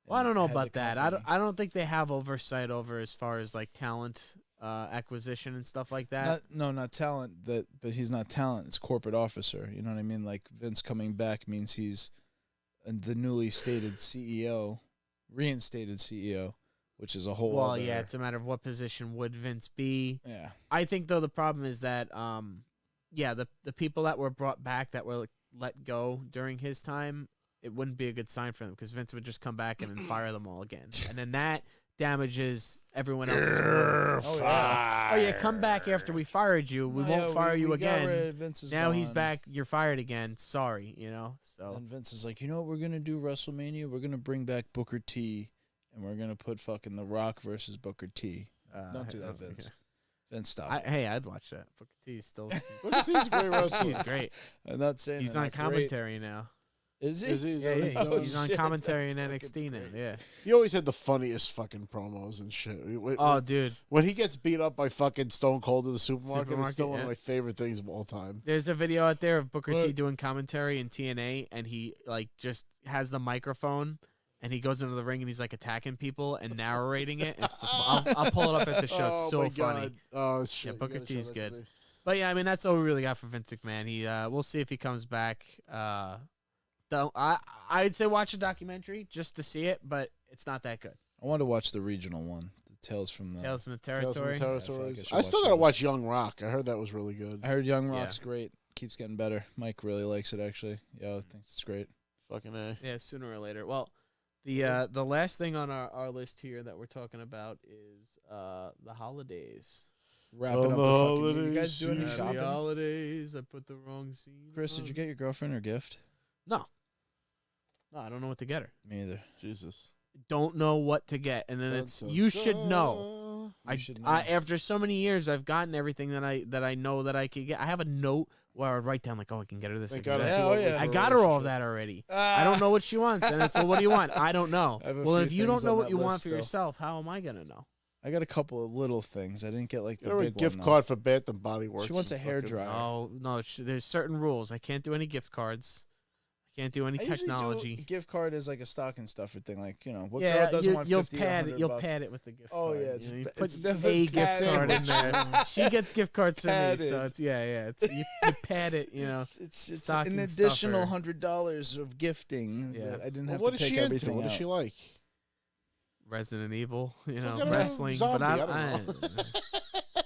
Well, I don't know and head about the that. company. I don't think they have oversight over as far as like talent acquisition and stuff like that. Not talent. But he's not talent. It's corporate officer. You know what I mean? Like Vince coming back means he's the newly stated CEO, reinstated CEO, which is a whole. Well, other, yeah, it's a matter of what position would Vince be. yeah. I think though the problem is that the people that were brought back that were let go during his time, it wouldn't be a good sign for them because Vince would just come back and then fire them all again, and then that damages everyone else's work. Oh yeah. Oh yeah, come back after we fired you. We won't fire you we got again. rid of Vince is Now he's gone. back. You're fired again. Sorry, So And Vince is like, you know what we're gonna do WrestleMania? We're gonna bring back Booker T, and we're gonna put fucking The Rock versus Booker T. Don't do that, Vince. Vince, stop. I'd watch that. Booker T is still. Booker T's a great wrestler. He's great. I'm not saying He's they're on not great. commentary now. Is he? Is he? Yeah, yeah, Oh, he's on shit, commentary in that's NXT now. fucking Yeah. He always had the funniest fucking promos and shit. Oh, dude. When he gets beat up by fucking Stone Cold at the supermarket, it's still one of yeah. my favorite things of all time. There's a video out there of Booker T What? doing commentary in TNA, and he like just has the microphone, and he goes into the ring and he's like attacking people and narrating it. I'll pull it up at the show. It's so my funny. God. Oh shit! Yeah, You Booker gotta T show is that to good. me. But yeah, I mean that's all we really got for Vince McMahon. We'll see if he comes back. I'd say watch a documentary just to see it, but it's not that good. I want to watch the regional one, the Tales from the. Tales from the Tales from the Territory. Territories. I feel I like I still should gotta watch watch Young Rock. I heard that was really good. I heard Young Yeah. Rock's great. Keeps getting better. Mike really likes it actually. Yeah, I think it's great. Fucking A. Yeah, sooner or later. Well, the last thing on our list here that we're talking about is the holidays. Wrapping up the the fucking. You holidays, guys doing any yeah. The shopping? holidays. I put the wrong scene. Chris, did you get your girlfriend her gift? No, I don't know what to get her. Me either. Jesus. Don't know what to get, and then Dun, it's dun, you should dun. know. You should know. After so many years, I've gotten everything that I know that I could get. I have a note where I would write down like, oh, I can get her this. I Thank can God get I'm her too Yeah, ugly oh, yeah. for I a got her all of relationship. that already. I don't know what she wants, and it's well, what do you want? I don't know. I have a Well, few if you don't things know on what that you want list for still. yourself, how am I gonna know? I got a couple of little things. I didn't get like the Get her a big gift one, card for Bath and Body Works. She wants a and hair fucking- dryer. Oh no, there's certain rules. I can't do any gift cards. I can't do any I usually technology. do gift card is like a stocking stuffer thing. Like what Yeah, girl doesn't want you'll 50 or pad 100 it. You'll bucks? pad it with the gift Oh, card. yeah, it's you ba- put it's a definitely gift card in there. padded. She gets gift cards for me, so Padded. it's It's you pad it. It's stocking an additional stuffer. $100 of gifting Yeah. that I didn't Well, have what to is pick she into? everything What out. does she like? Resident Evil, get her a wrestling. zombie, But I don't know.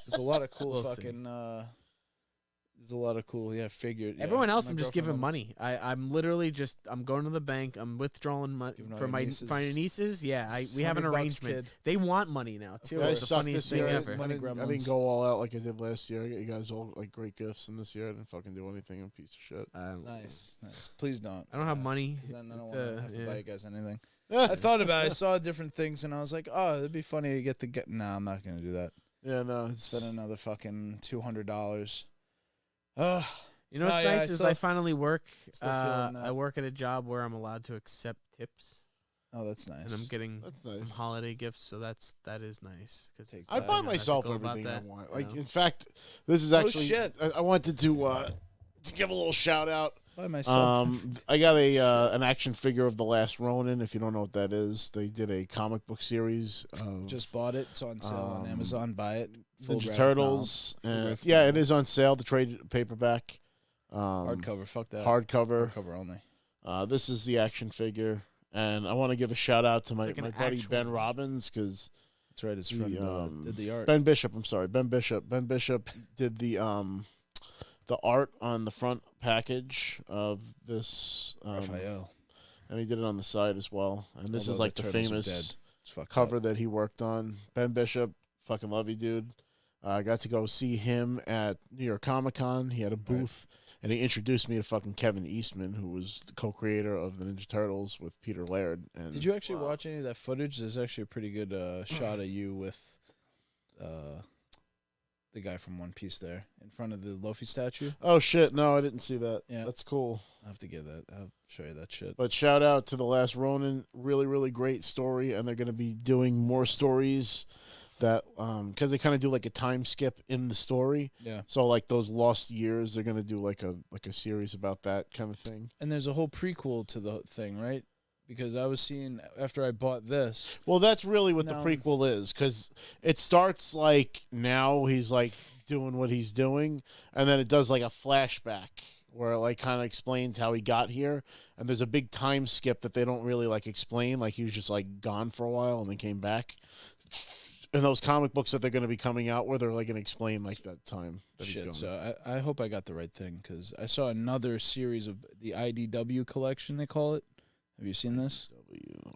There's a lot of cool We'll see. fucking. There's a lot of cool figures. Yeah, everyone else, my I'm just girlfriend giving will- money. I'm literally just I'm going to the bank. I'm withdrawing money Giving all for your my nieces nieces. Yeah, we have an $100 arrangement. kid. They want money now too. You guys It's the sucked funniest this thing year. ever. Money I gremlins. didn't go all out like I did last year. I got you guys all like great gifts, and this year I didn't fucking do anything. I'm a piece of shit. Nice. Please don't. I don't have money. 'Cause then I don't It's, want to have to yeah. buy you guys anything. I thought about it. I saw different things, and I was like, oh, it'd be funny to get the. Nah, I'm not gonna do that. Yeah, no, it's Spend another fucking $200. You know what's Oh, yeah, nice I is still- I finally work. still feeling that. I work at a job where I'm allowed to accept tips, Oh, that's nice. and I'm getting That's some nice. holiday gifts. So that is nice. Cause Take I that. buy you know, myself ethical about everything I that, want. you Like, know? in fact, this is Oh, actually. shit. I wanted to give a little shout out. Buy myself. I got an action figure of the Last Ronin. If you don't know what that is, they did a comic book series. Of Just bought it. It's on sale on Amazon. Buy it. Full Ninja graphic Turtles. novel. Full graphic Yeah, it novel. is on sale. The trade paperback. Hardcover. Fuck that. Hardcover. Hardcover only. This is the action figure, and I want to give a shout out to my like an buddy actual Ben one. Robbins because That's right. His friend did the art. Ben Bishop. I'm sorry, Ben Bishop. Ben Bishop did the art on the front package of this. Raphael. And he did it on the side as well. And this Although is like the famous cover that he worked on. Ben Bishop, fucking love you, dude. I got to go see him at New York Comic Con. He had a booth, and he introduced me to fucking Kevin Eastman, who was the co-creator of the Ninja Turtles with Peter Laird. And did you actually watch any of that footage? There's actually a pretty good shot of you with the guy from One Piece there in front of the Luffy statue. Oh, shit. No, I didn't see that. Yeah. That's cool. I'll have to get that. I'll show you that shit. But shout out to The Last Ronin. Really, really great story. And they're going to be doing more stories that, because they kind of do like a time skip in the story. Yeah. So like those lost years, they're going to do like a series about that kind of thing. And there's a whole prequel to the thing, right? Because I was seeing after I bought this. Well, that's really what the prequel is, because it starts like now he's like doing what he's doing, and then it does like a flashback where it like kind of explains how he got here, and there's a big time skip that they don't really like explain, like he was just like gone for a while and then came back. And those comic books that they're going to be coming out where they're like going to explain like that time that he's gone. So I hope I got the right thing, because I saw another series of the IDW collection, they call it. Have you seen this?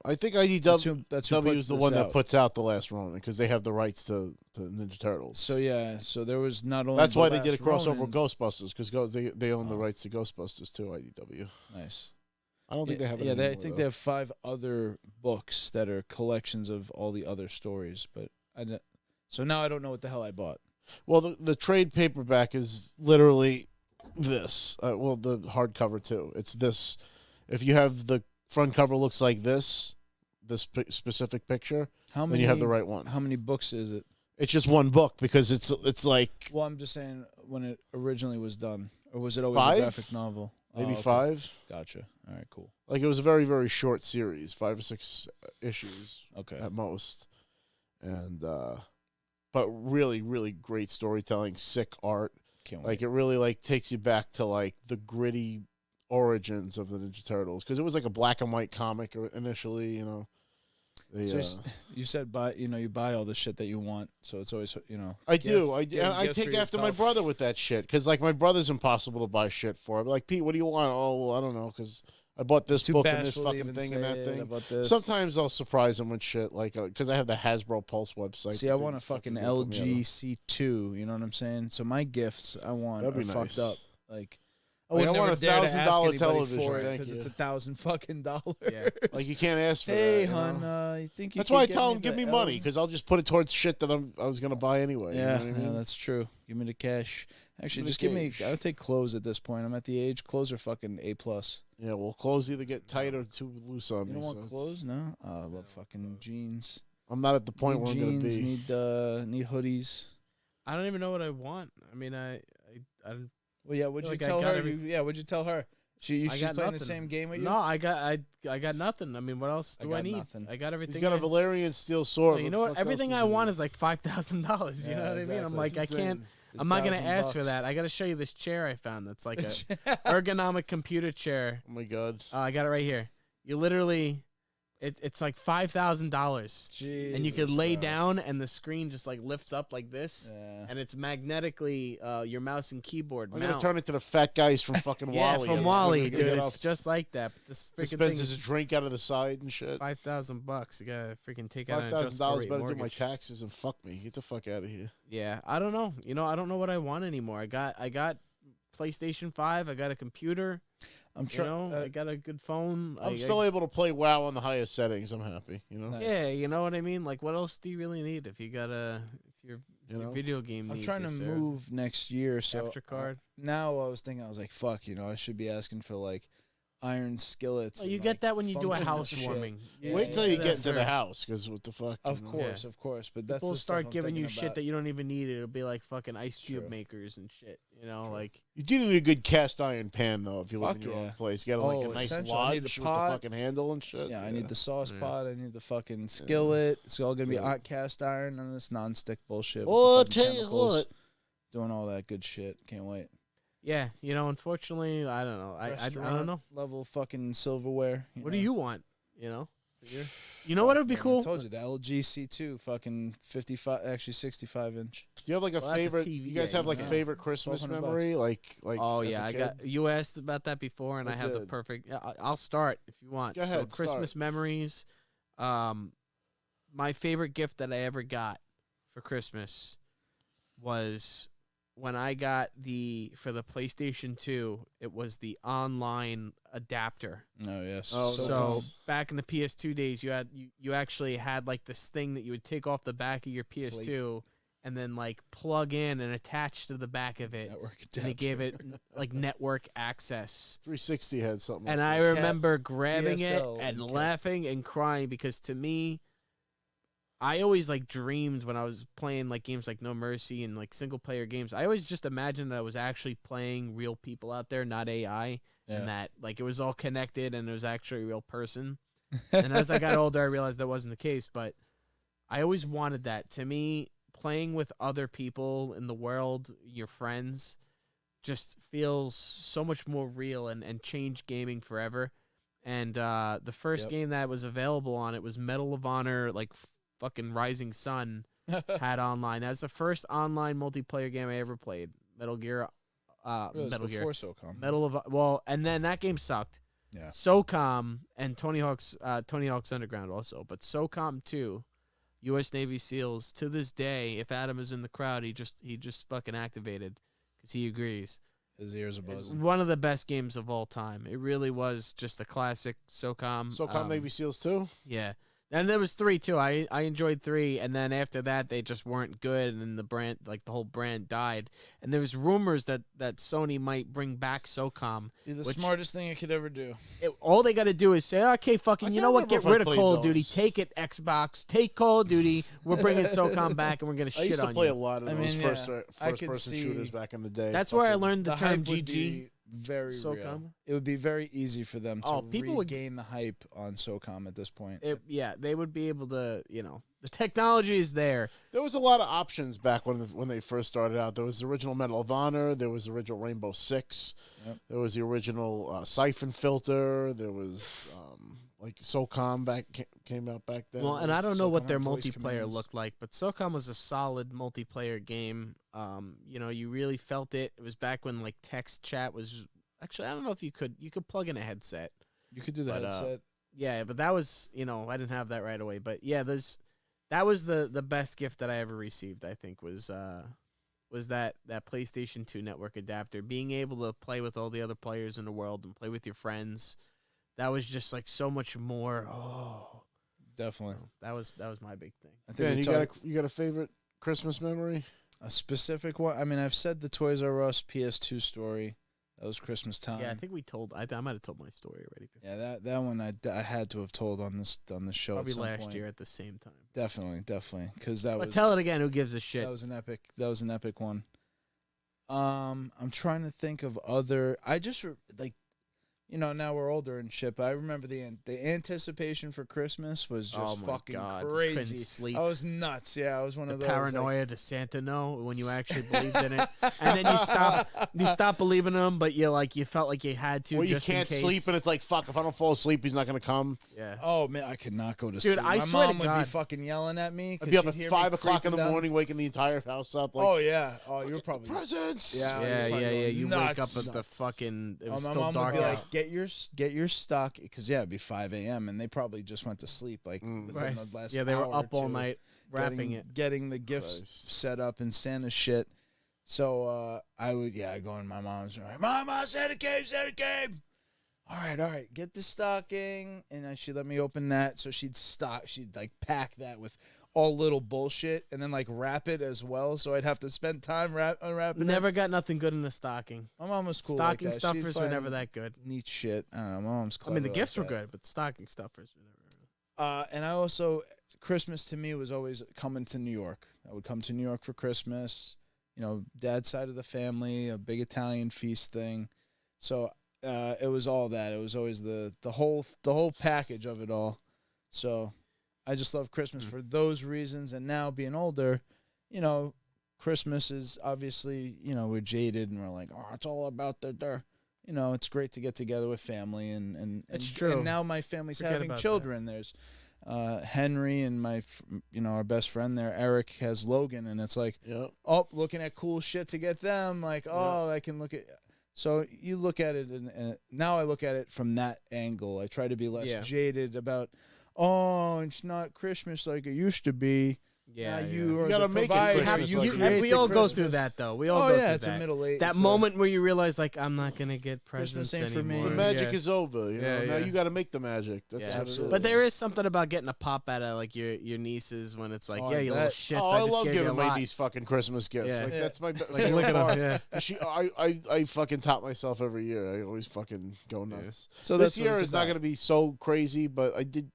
I think IDW that's who is the one that puts out The Last Ronin, because they have the rights to Ninja Turtles. So yeah, so there was not only that's why they did a crossover with Ghostbusters, because they own the rights to Ghostbusters too. IDW. Nice. I don't think they have. It I think they have 5 other books that are collections of all the other stories, but so now I don't know what the hell I bought. Well, the trade paperback is literally this. Well, the hardcover too. It's this. If you have the front cover looks like this specific picture, then you have the right one. How many books is it? It's just one book, because it's like. Well, I'm just saying when it originally was done, or was it always 5? a graphic novel? Maybe okay. 5. Gotcha. All right, cool. Like it was a very, very short series, 5 or 6 issues, at most, and but really, really great storytelling, sick art. Can't like wait. it really like takes you back to like the gritty origins of the Ninja Turtles, because it was like a black and white comic initially, you know. You said you buy all the shit that you want, so it's always I do. And I take after my brother with that shit, because like my brother's impossible to buy shit for. I'm like, Pete, what do you want? Oh, well, I don't know, because I bought this book and this fucking thing and that thing. Sometimes I'll surprise him with shit, like because I have the Hasbro Pulse website. See, I want a fucking LG C2. You know what I'm saying? So my gifts I want are fucked up. Like, I want a $1,000 television, because it's $1,000 fucking dollars. Yeah. Like you can't ask for that. Hey, hon, you think you? That's why I tell him give me money, because I'll just put it towards shit that I was gonna buy anyway. Yeah, you know what I mean? that's true. Give me the cash. Actually, just give me. I would take clothes at this point. I'm at the age. Clothes are fucking A+. Yeah, well, clothes either get tight or too loose on me. You don't want clothes? No, I love fucking jeans. I'm not at the point where I'm gonna be. Need hoodies. I don't even know what I want. I mean, I don't. Well, yeah. What'd you tell her? What'd you tell her? She's playing nothing. the same game with you. No, I got nothing. I mean, what else do I need? Nothing. I got everything. He's got a Valerian steel sword. You know what? Everything I want is like $5,000. You know what I mean? I'm like, I can't. I'm not gonna ask for that. I got to show you this chair I found. That's like a ergonomic computer chair. Oh my god! I got it right here. You literally. It's like $5,000, and you could lay down, and the screen just like lifts up like this, and it's magnetically your mouse and keyboard. I'm gonna turn it to the fat guys from fucking Wally. Yeah, from Wally, dude. It's just like that. But this freaking thing dispenses a drink out of the side and shit. $5,000. You gotta freaking take out $5,000 better do my taxes and fuck me. Get the fuck out of here. Yeah, I don't know. I don't know what I want anymore. I got PlayStation 5. I got a computer. I'm trying. I got a good phone. I'm still able to play WoW on the highest settings. I'm happy. Nice. Yeah, you know what I mean. Like, what else do you really need if your video game? I'm trying to move next year, so capture card. Now I was thinking, I was like, fuck, I should be asking for like iron skillets. Oh, you get that when you do a housewarming. Wait till you get into the house, because what the fuck? Of course. But that's people start giving you shit that you don't even need. It'll be like fucking ice cube makers and shit. Like you do need a good cast iron pan though. If you live in your own place, you got like a nice lodge with the fucking handle and shit. Yeah, I need the sauce pot. I need the fucking skillet. It's all gonna be cast iron. None of this non-stick bullshit. Oh, tell you what, doing all that good shit. Can't wait. Yeah, unfortunately, I don't know. I don't know. Level fucking silverware. What do you want? year. You know what would be cool? I told you the LG C2, fucking 55, actually 65-inch. Do you have like a Well, that's a favorite? TV, You guys yeah, have like you a know. favorite Christmas $1,200 memory? Like Oh as yeah, a I kid? got. You asked about that before, and I have the did. perfect. I'll start if you want. Go ahead, So Christmas memories. My favorite gift that I ever got for Christmas was when I got for the PlayStation 2. It was the online adapter. Oh yes. Oh, So back in the PS2 days, you actually had like this thing that you would take off the back of your PS2 and then like plug in and attach to the back of it, network and it gave adapter. it like network access. 360 had something. And like I that. remember grabbing it DSL and and laughing and crying because to me, I always like dreamed when I was playing like games like No Mercy and like single player games. I always just imagined that I was actually playing real people out there, not AI, and that like it was all connected and it was actually a real person. And as I got older, I realized that wasn't the case. But I always wanted that. To me, playing with other people in the world, your friends, just feels so much more real and changed gaming forever. And the first game that was available on it was Medal of Honor, like fucking Rising Sun had online. That's the first online multiplayer game I ever played. Metal Gear. Metal Gear. Before SOCOM. And then that game sucked. Yeah. SOCOM and Tony Hawk's Underground also, but SOCOM 2, U.S. Navy SEALs, to this day, if Adam is in the crowd, he just fucking activated because he agrees. His ears are It's buzzing. one of the best games of all time. It really was just a classic SOCOM. SOCOM Navy SEALs too. Yeah. And there was 3 too. I enjoyed 3, and then after that they just weren't good, and then the whole brand died. And there was rumors that Sony might bring back SOCOM. Be the smartest thing you could ever do. All they got to do is say, okay, fucking, you know what? Get rid of Call of Duty. those. Take it, Xbox. Take Call of Duty. We're bringing SOCOM back, and we're gonna I shit used to on play you. a lot of I those mean, first I could person see- shooters back in the day. That's where I Fucking- learned the term hype would GG. be very real. SOCOM. It would be very easy for them to People would- regain the hype on SOCOM at this point. They would be able to, the technology is there. There was a lot of options back when they first started out. There was the original Medal of Honor. There was the original Rainbow Six. Yep. There was the original Siphon Filter. There was like SOCOM came out back then. Well, and I don't know what SOCOM their voice multiplayer commands. looked like, but SOCOM was a solid multiplayer game. You really felt it. It was back when like text chat was actually, I don't know if you could plug in a headset. You could do the But, headset. Yeah, but that was, I didn't have that right away. But yeah, that was the best gift that I ever received, I think, was that PlayStation 2 network adapter. Being able to play with all the other players in the world and play with your friends. That was just like so much more. Oh, Definitely. that was my big thing. I think Dan, you got a favorite Christmas memory? a specific one. I mean, I've said the Toys R Us PS2 story. That was Christmas time. Yeah, I think we told. I might have told my story already. Yeah, that one I had to have told on the show. Probably at some last point. year at the same time. Definitely, because that But was tell it again. Who gives a shit? that was an epic one. I'm trying to think of other. I just now we're older and shit. But I remember the anticipation for Christmas was just Oh my fucking God, you couldn't crazy. sleep. I was nuts. Yeah, I was one The of those paranoia to Santa know when you actually believed in it, and then you stop believing in him, but you felt like you had to. Or you just in can't case. sleep, and it's like, fuck, if I don't fall asleep, he's not going to come. Yeah. Oh man, I could not go to Dude, sleep. I My swear to mom would be God. fucking yelling at me. I'd be up she'd at hear me 5 o'clock in creeping the down. morning, waking the entire house up. Like, Oh yeah. Oh, you're probably presents. Yeah. Yeah. probably You wake up nuts. at the fucking. It Oh, was my still mom dark would be out. like, get your stock, because it'd be 5 a.m. and they probably just went to sleep within Right. the last Yeah, they were hour up or all two, night wrapping it. getting the gifts Christ. set up and Santa shit. So I'd go in my mom's room. Mom, Santa came. All right, get the stocking, and she'd let me open that. So she'd like pack that with all little bullshit, and then like wrap it as well. So I'd have to spend time unwrapping. Never got nothing good in the stocking. My mom was cool. Stocking like that. She'd stuffers were find never that good. neat shit. I don't know. My mom's I clever. mean, the like gifts were that. good, but the stocking stuffers were never. And I also, Christmas to me was always coming to New York. I would come to New York for Christmas. Dad's side of the family, a big Italian feast thing. So it was all that. It was always the whole package of it all. So I just love Christmas for those reasons. And now being older, Christmas is obviously, we're jaded and we're like, oh, it's all about the it's great to get together with family It's true. And now my family's having children. There's Henry and our best friend there, Eric, has Logan, and it's like, looking at cool shit to get them. Like, I can look at. So you look at it, and now I look at it from that angle. I try to be less jaded about, it's not Christmas like it used to be. Yeah, you gotta make it Christmas. We all go through that though. We all go through it's that. a middle age. That moment where you realize, like, I'm not gonna get presents Christmas ain't anymore. for me. The magic is over. Now you got to make the magic. That's absolutely. But there is something about getting a pop out of like your nieces when it's like, you little shits. I just love gave giving you a lot. ladies fucking Christmas gifts. Yeah. Like that's my Like, look at them. I fucking top myself every year. I always fucking go nuts. So this year is not going to be so crazy, but I did.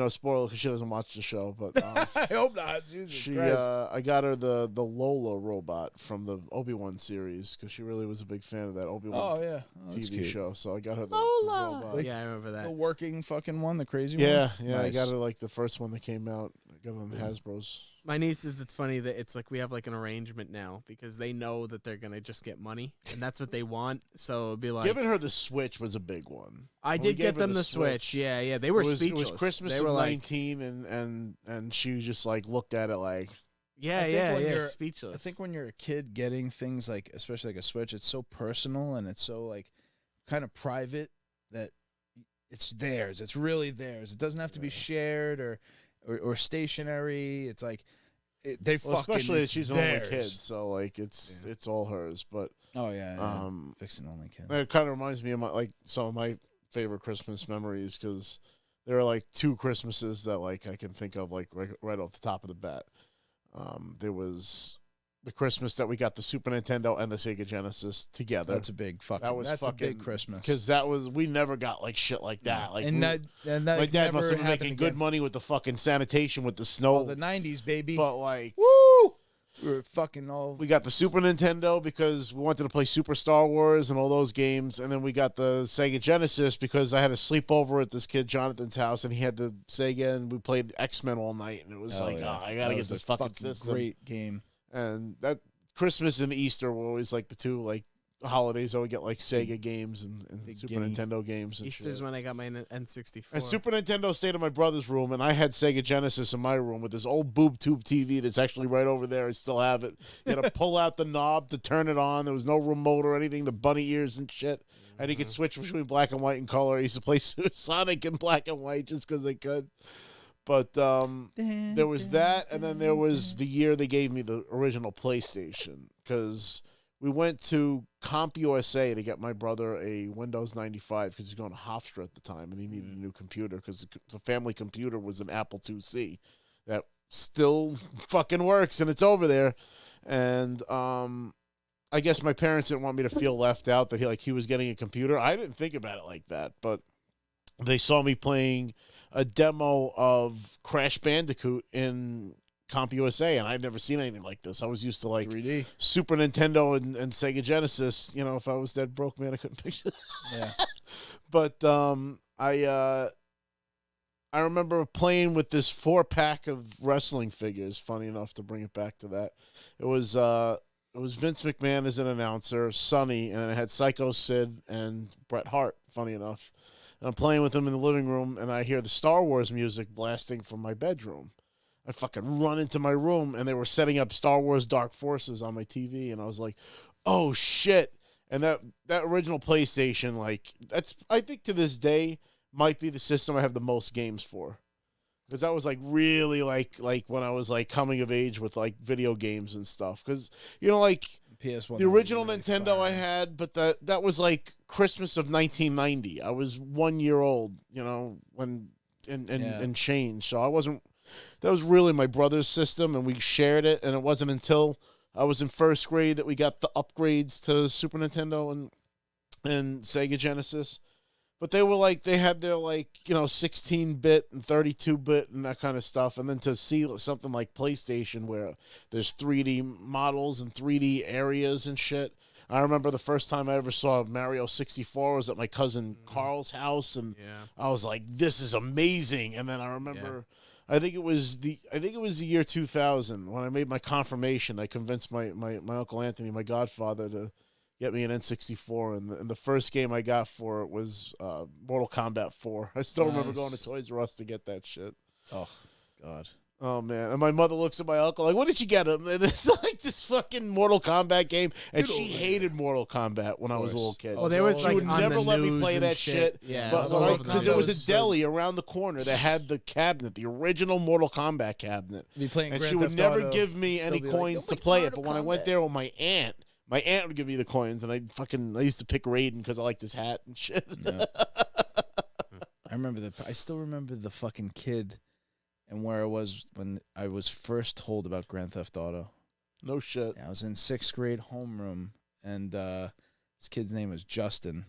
Spoil because she doesn't watch the show, but I hope not. Jesus Christ. I got her the Lola robot from the Obi-Wan series because she really was a big fan of that Obi-Wan TV show. So I got her the robot. Yeah, I remember that. The working fucking one, the crazy one. Yeah, Nice. I got her like the first one that came out. I got it on Hasbro's. My nieces, it's funny that it's like we have like an arrangement now because they know that they're gonna just get money and that's what they want. So it'd be like Giving her the Switch was a big one. I did get them the Switch. Yeah, they were speechless. It was Christmas they of were 19, and she just like looked at it like speechless. I think when you're a kid getting things like, especially like a Switch, it's so personal and it's so like kind of private that it's theirs. It's really theirs. It doesn't have to be shared or stationary. It's like they fucking. Especially she's an theirs. only kid, so like it's all hers. But fixing only kid. It kind of reminds me of some of my favorite Christmas memories because there are like two Christmases that like I can think of like right off the top of the bat. There was the Christmas that we got the Super Nintendo and the Sega Genesis together. That's a big fucking. That's a big Christmas because we never got like shit like that. Like that my dad must have been making good money with the fucking sanitation with the snow. The 90s, baby. But like, woo! We were fucking all. We got the Super Nintendo because we wanted to play Super Star Wars and all those games, and then we got the Sega Genesis because I had a sleepover at this kid Jonathan's house, and he had the Sega, and we played X-Men all night, and it was I gotta get this fucking system. Great game. And that Christmas and Easter were always like the two like holidays I would get like Sega games and Super Nintendo games. And Easter's when I got my N64. And Super Nintendo stayed in my brother's room, and I had Sega Genesis in my room with this old boob tube TV that's actually right over there. I still have it. You had to pull out the knob to turn it on. There was no remote or anything. The bunny ears and shit. And you could switch between black and white and color. I used to play Sonic in black and white just because I could. But there was that, and then there was the year they gave me the original PlayStation because we went to CompUSA to get my brother a Windows 95 because he was going to Hofstra at the time, and he needed a new computer because the family computer was an Apple IIc that still fucking works, and it's over there. And I guess my parents didn't want me to feel left out that he was getting a computer. I didn't think about it like that, but they saw me playing a demo of Crash Bandicoot in CompUSA, and I'd never seen anything like this. I was used to like 3D. Super Nintendo and Sega Genesis. If I was dead broke, man, I couldn't picture that. Yeah. But I remember playing with this 4-pack of wrestling figures. Funny enough to bring it back to that. It was Vince McMahon as an announcer, Sonny, and it had Psycho Sid and Bret Hart. Funny enough. And I'm playing with them in the living room, and I hear the Star Wars music blasting from my bedroom. I fucking run into my room, and they were setting up Star Wars Dark Forces on my TV, and I was like, oh, shit. And that original PlayStation, I think to this day, might be the system I have the most games for. Because that was, really, when I was, coming of age with, video games and stuff. Because, PS1. The original Nintendo I had, but that was Christmas of 1990. I was 1 year old, when and change. So I wasn't. That was really my brother's system, and we shared it. And it wasn't until I was in first grade that we got the upgrades to Super Nintendo and Sega Genesis. But they were they had their 16-bit and 32-bit and that kind of stuff. And then to see something like PlayStation where there's 3D models and 3D areas and shit. I remember the first time I ever saw Mario 64 was at my cousin Carl's house, and I was like, "This is amazing!" And then I remember, I think it was the year 2000 when I made my confirmation. I convinced my Uncle Anthony, my godfather, to get me an N64, and the first game I got for it was Mortal Kombat 4. I still remember going to Toys R Us to get that shit. Oh, God. Oh, man. And my mother looks at my uncle like, what did you get him? And it's like this fucking Mortal Kombat game. And she hated Mortal Kombat when I was a little kid. Oh, there was she like would on never the let me news play and that shit. Yeah, But because there was a deli around the corner that had the cabinet, the original Mortal Kombat cabinet. Be playing And Grand she would Theft never Auto, give me still any be like, coins "Yo, to play it. Mortal But when I went Kombat." there with my aunt would give me the coins. And I used to pick Raiden because I liked his hat and shit. Yeah. I still remember the fucking kid and where I was when I was first told about Grand Theft Auto. No shit. I was in 6th grade homeroom, and this kid's name was Justin.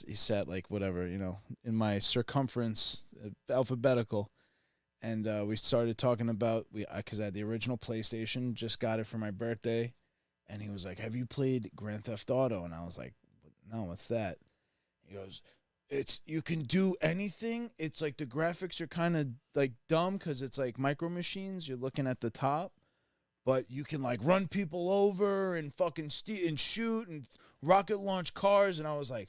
He sat like whatever, in my circumference, alphabetical, and we started talking about because I had the original PlayStation, just got it for my birthday, and he was like, "Have you played Grand Theft Auto?" And I was like, "No, what's that?" He goes, you can do anything. It's like the graphics are kind of like dumb because it's like micro machines. You're looking at the top, but you can like run people over and fucking and shoot and rocket launch cars. And I was like,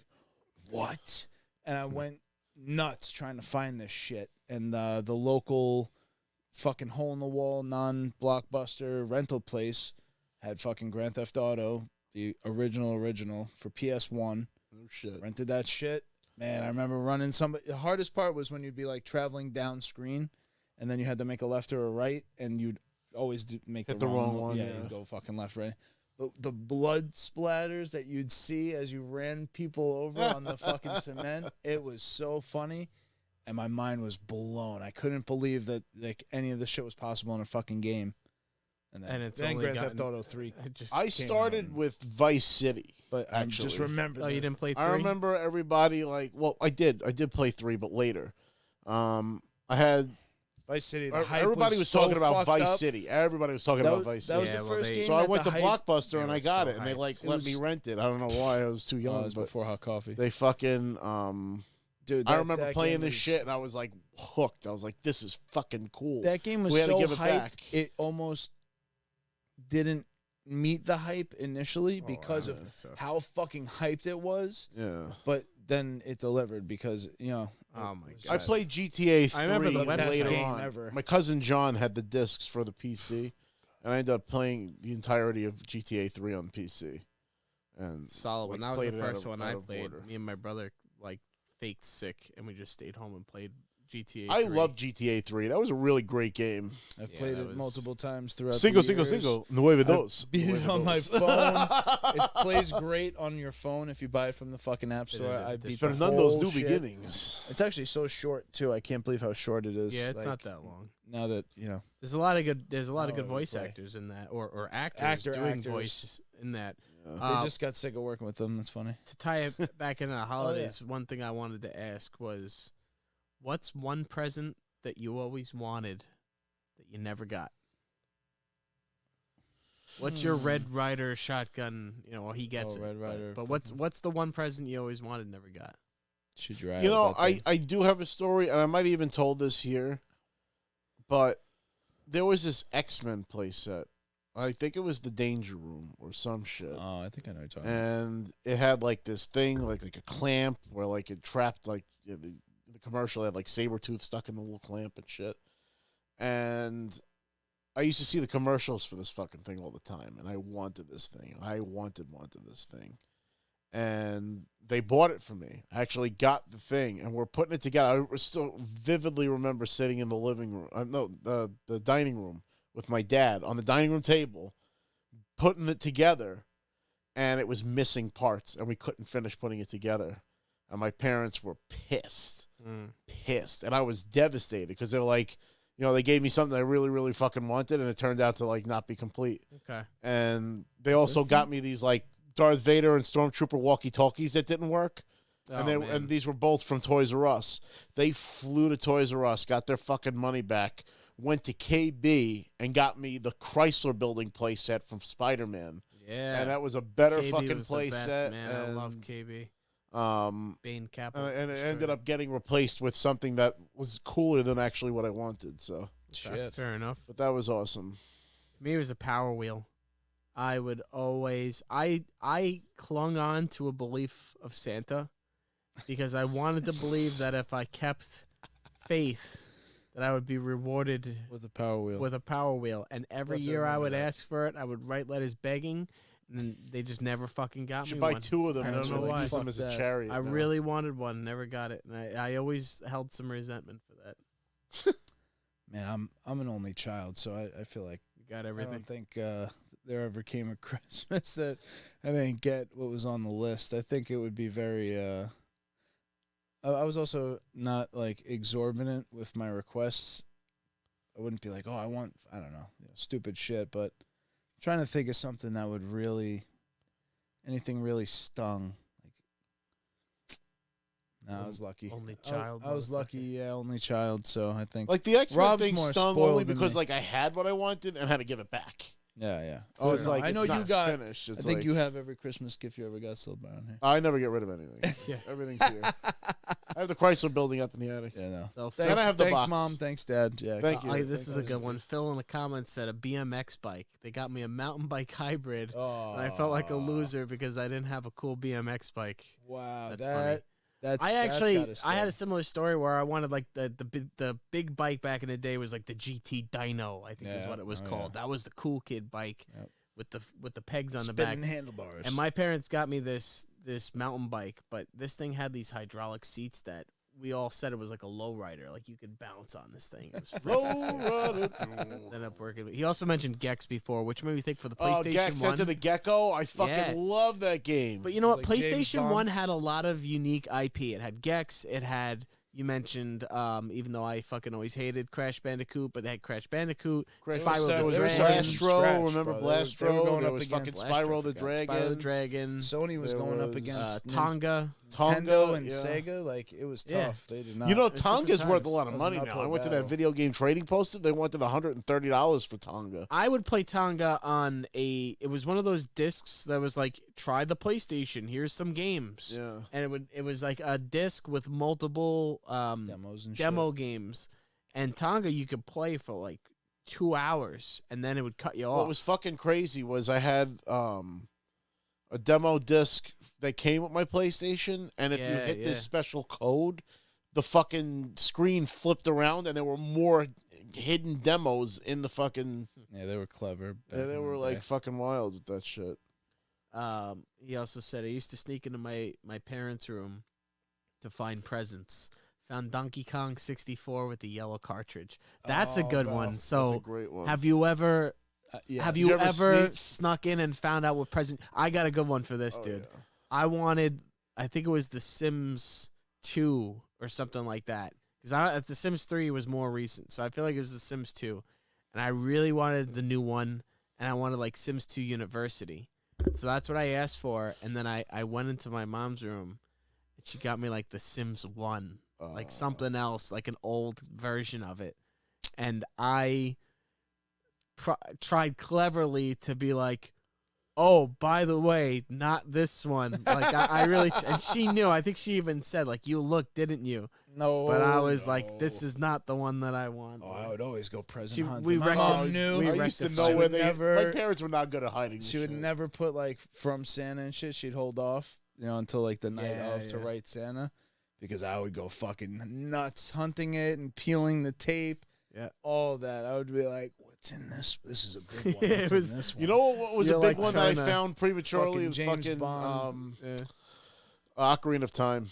what? And I went nuts trying to find this shit. And the local fucking hole in the wall, non-blockbuster rental place had fucking Grand Theft Auto, the original for PS1. Oh shit. Rented that shit. Man, I remember running the hardest part was when you'd be like traveling down screen and then you had to make a left or a right and you'd always make Hit the wrong one. Yeah, you'd go fucking left, right. But the blood splatters that you'd see as you ran people over on the fucking cement, it was so funny. And my mind was blown. I couldn't believe that like any of this shit was possible in a fucking game. And it's then only Grand Theft Auto 3. I started with Vice City, but I just remember. Oh, you didn't play 3? I remember everybody I did play 3, but later. I had Vice City. Everybody was talking about Vice City. Everybody was talking about Vice City. That was the first game. So I went to Blockbuster and I got so it, and they hyped. let me rent it. I don't know why. I was too young. It was before Hot Coffee. They fucking dude. I remember playing this shit, and I was like hooked. I was like, this is fucking cool. That game was We had to so give it hyped. back. It almost didn't meet the hype initially because of how fucking hyped it was. Yeah. But then it delivered because, oh my god. I played GTA 3 I remember the best later game on. ever. My cousin John had the discs for the PC, and I ended up playing the entirety of GTA 3 on the PC. And solid one. like, That was the played it out first of- one out I of played. order. Me and my brother like faked sick, and we just stayed home and played GTA. I 3. love GTA 3. That was a really great game. I've Yeah, played that it was- multiple times throughout Single, the years. Nueve I've dos. beat it on my phone. It plays great on your phone if you buy it from the fucking app store. Yeah, I beat the Fernando's whole New shit. Beginnings. It's actually so short too. I can't believe how short it is. Yeah, it's Like, not that long. Now that There's a lot of good. There's a lot of good Oh, voice boy. actors in that, or actors doing Actors. voices in that. they just got sick of working with them. That's funny. To tie it back into the holidays, one thing I wanted to ask was, what's one present that you always wanted that you never got? What's your Red Ryder shotgun? Well, he gets it. Red Ryder. But what's the one present you always wanted and never got? Should you? You know, I do have a story, and I might have even told this here, but there was this X-Men playset. I think it was the Danger Room or some shit. Oh, I think I know what you're talking about. And it had like this thing, like a clamp, where like it trapped like the commercial had like Sabretooth stuck in the little clamp and shit. And I used to see the commercials for this fucking thing all the time, and I wanted this thing. I wanted this thing. And they bought it for me. I actually got the thing, and we're putting it together. I still vividly remember sitting in the living room, the dining room with my dad on the dining room table, putting it together, and it was missing parts, and we couldn't finish putting it together. And my parents were pissed, and I was devastated because they're like, they gave me something I really, really fucking wanted, and it turned out to like not be complete. Okay. And they also got me these like Darth Vader and Stormtrooper walkie-talkies that didn't work. And these were both from Toys R Us. They flew to Toys R Us, got their fucking money back, went to KB and got me the Chrysler Building playset from Spider-Man. Yeah. And that was a better KB fucking was the best, playset. man. I love KB. Bane Capital. And it ended up getting replaced with something that was cooler than actually what I wanted. So Shit. Fair enough. But that was awesome. To me, it was a Power Wheel. I would always I clung on to a belief of Santa because I wanted to believe that if I kept faith that I would be rewarded with a Power Wheel. And every Let's year I would remember that. ask for it. I would write letters begging, and they just never fucking got You should me buy one. 2 of them. I don't know why. Use them as a chariot. I now. really wanted one, never got it, and I always held some resentment for that. Man, I'm an only child, so I feel like You got I everything. don't think there ever came a Christmas that I didn't get what was on the list. I think it would be very. I was also not like exorbitant with my requests. I wouldn't be like, oh, I don't know, stupid shit. But I'm trying to think of something that would anything really stung. Like, I was lucky. Only child. I was lucky, yeah, only child. So I think Like the X-Men Rob's thing more stung spoiled only than because me. like I had what I wanted and had to give it back. yeah. It was like I know it's you not got. finished. I It's think like, you have every Christmas gift you ever got still around here. I never get rid of anything. Yeah. Everything's here. I have the Chrysler building up in the attic. Yeah, no. So Then I have the thanks, box. Mom. Thanks, Dad. Yeah, Thank you. this is a good one. Phil in the comments said a BMX bike. They got me a mountain bike hybrid, Oh, and I felt like a loser because I didn't have a cool BMX bike. Wow, That's funny. That's I that's actually gotta I had a stay. similar story where I wanted like the big bike back in the day was like the GT Dino, I think is Yeah. what it was Oh, called. yeah. That was the cool kid bike Yep. with the pegs on the back. Spinning handlebars. And my parents got me this mountain bike, but this thing had these hydraulic seats that we all said it was like a lowrider, like you could bounce on this thing. It was freaking sick. Ended up working. He also mentioned Gex before, which made me think for the Oh, PlayStation Gex 1. Enter the Gecko. I fucking Yeah. love that game. But you know It what? was like James PlayStation Bond. 1 had a lot of unique IP. It had Gex. It had, you mentioned, even though I fucking always hated Crash Bandicoot, but they had Crash Bandicoot, Crash Spyro there the was Dragon. Blastro. Scratch, Remember bro. They were Blastro? going There up was against fucking Blastro, Spyro the forgot. Dragon. Spyro the Dragon. Sony was There going up was, against Tonga. Nintendo and yeah. Sega. Like it was Yeah. tough. They did not. You know, It's different Tonga's worth a times. lot of That was money an now. I uphill went to that battle. video game trading posted. They wanted $130 for Tonga. I would play Tonga on it was one of those discs that was like, try the PlayStation, here's some games. Yeah. And it was like a disc with multiple demos and demo games. And Tonga you could play for like 2 hours and then it would cut you off. What was fucking crazy was I had a demo disc that came with my PlayStation, and if you Yeah, hit yeah. this special code, the fucking screen flipped around, and there were more hidden demos in the fucking. shit. Yeah, they were clever. back They in were the like day. fucking wild with that shit. He also said I used to sneak into my parents' room to find presents. Found Donkey Kong 64 with the yellow cartridge. That's a Oh, good bro. one. That's a So great one. have you ever Yeah. have Did you you ever ever sneak? snuck in and found out what present? I got a good one for this, Oh, dude. yeah. I think it was The Sims 2 or something like that. Because The Sims 3 was more recent, so I feel like it was The Sims 2. And I really wanted the new one, and I wanted like Sims 2 University. So that's what I asked for, and then I went into my mom's room, and she got me like The Sims 1, like something else, like an old version of it. And I tried cleverly to be like, oh, by the way, not this one. Like I really, and she knew. I think she even said like, you looked, didn't you? No. But I was like, this is not the one that I want. Oh, I would always go present hunting. we My recti- mom knew. we I used to rectified. know where She would they. never- My parents were not good at hiding. She this would shit. never put like from Santa and shit. She'd hold off, until like the night Yeah, of to yeah. write Santa, because I would go fucking nuts hunting it and peeling the tape. Yeah. All that. I would be like, "What's in this? This is a good one. It What's was- in this one?" You know what was You're a big like one that I trying to- found prematurely? Fucking Was James fucking Bond. Yeah. Ocarina of Time.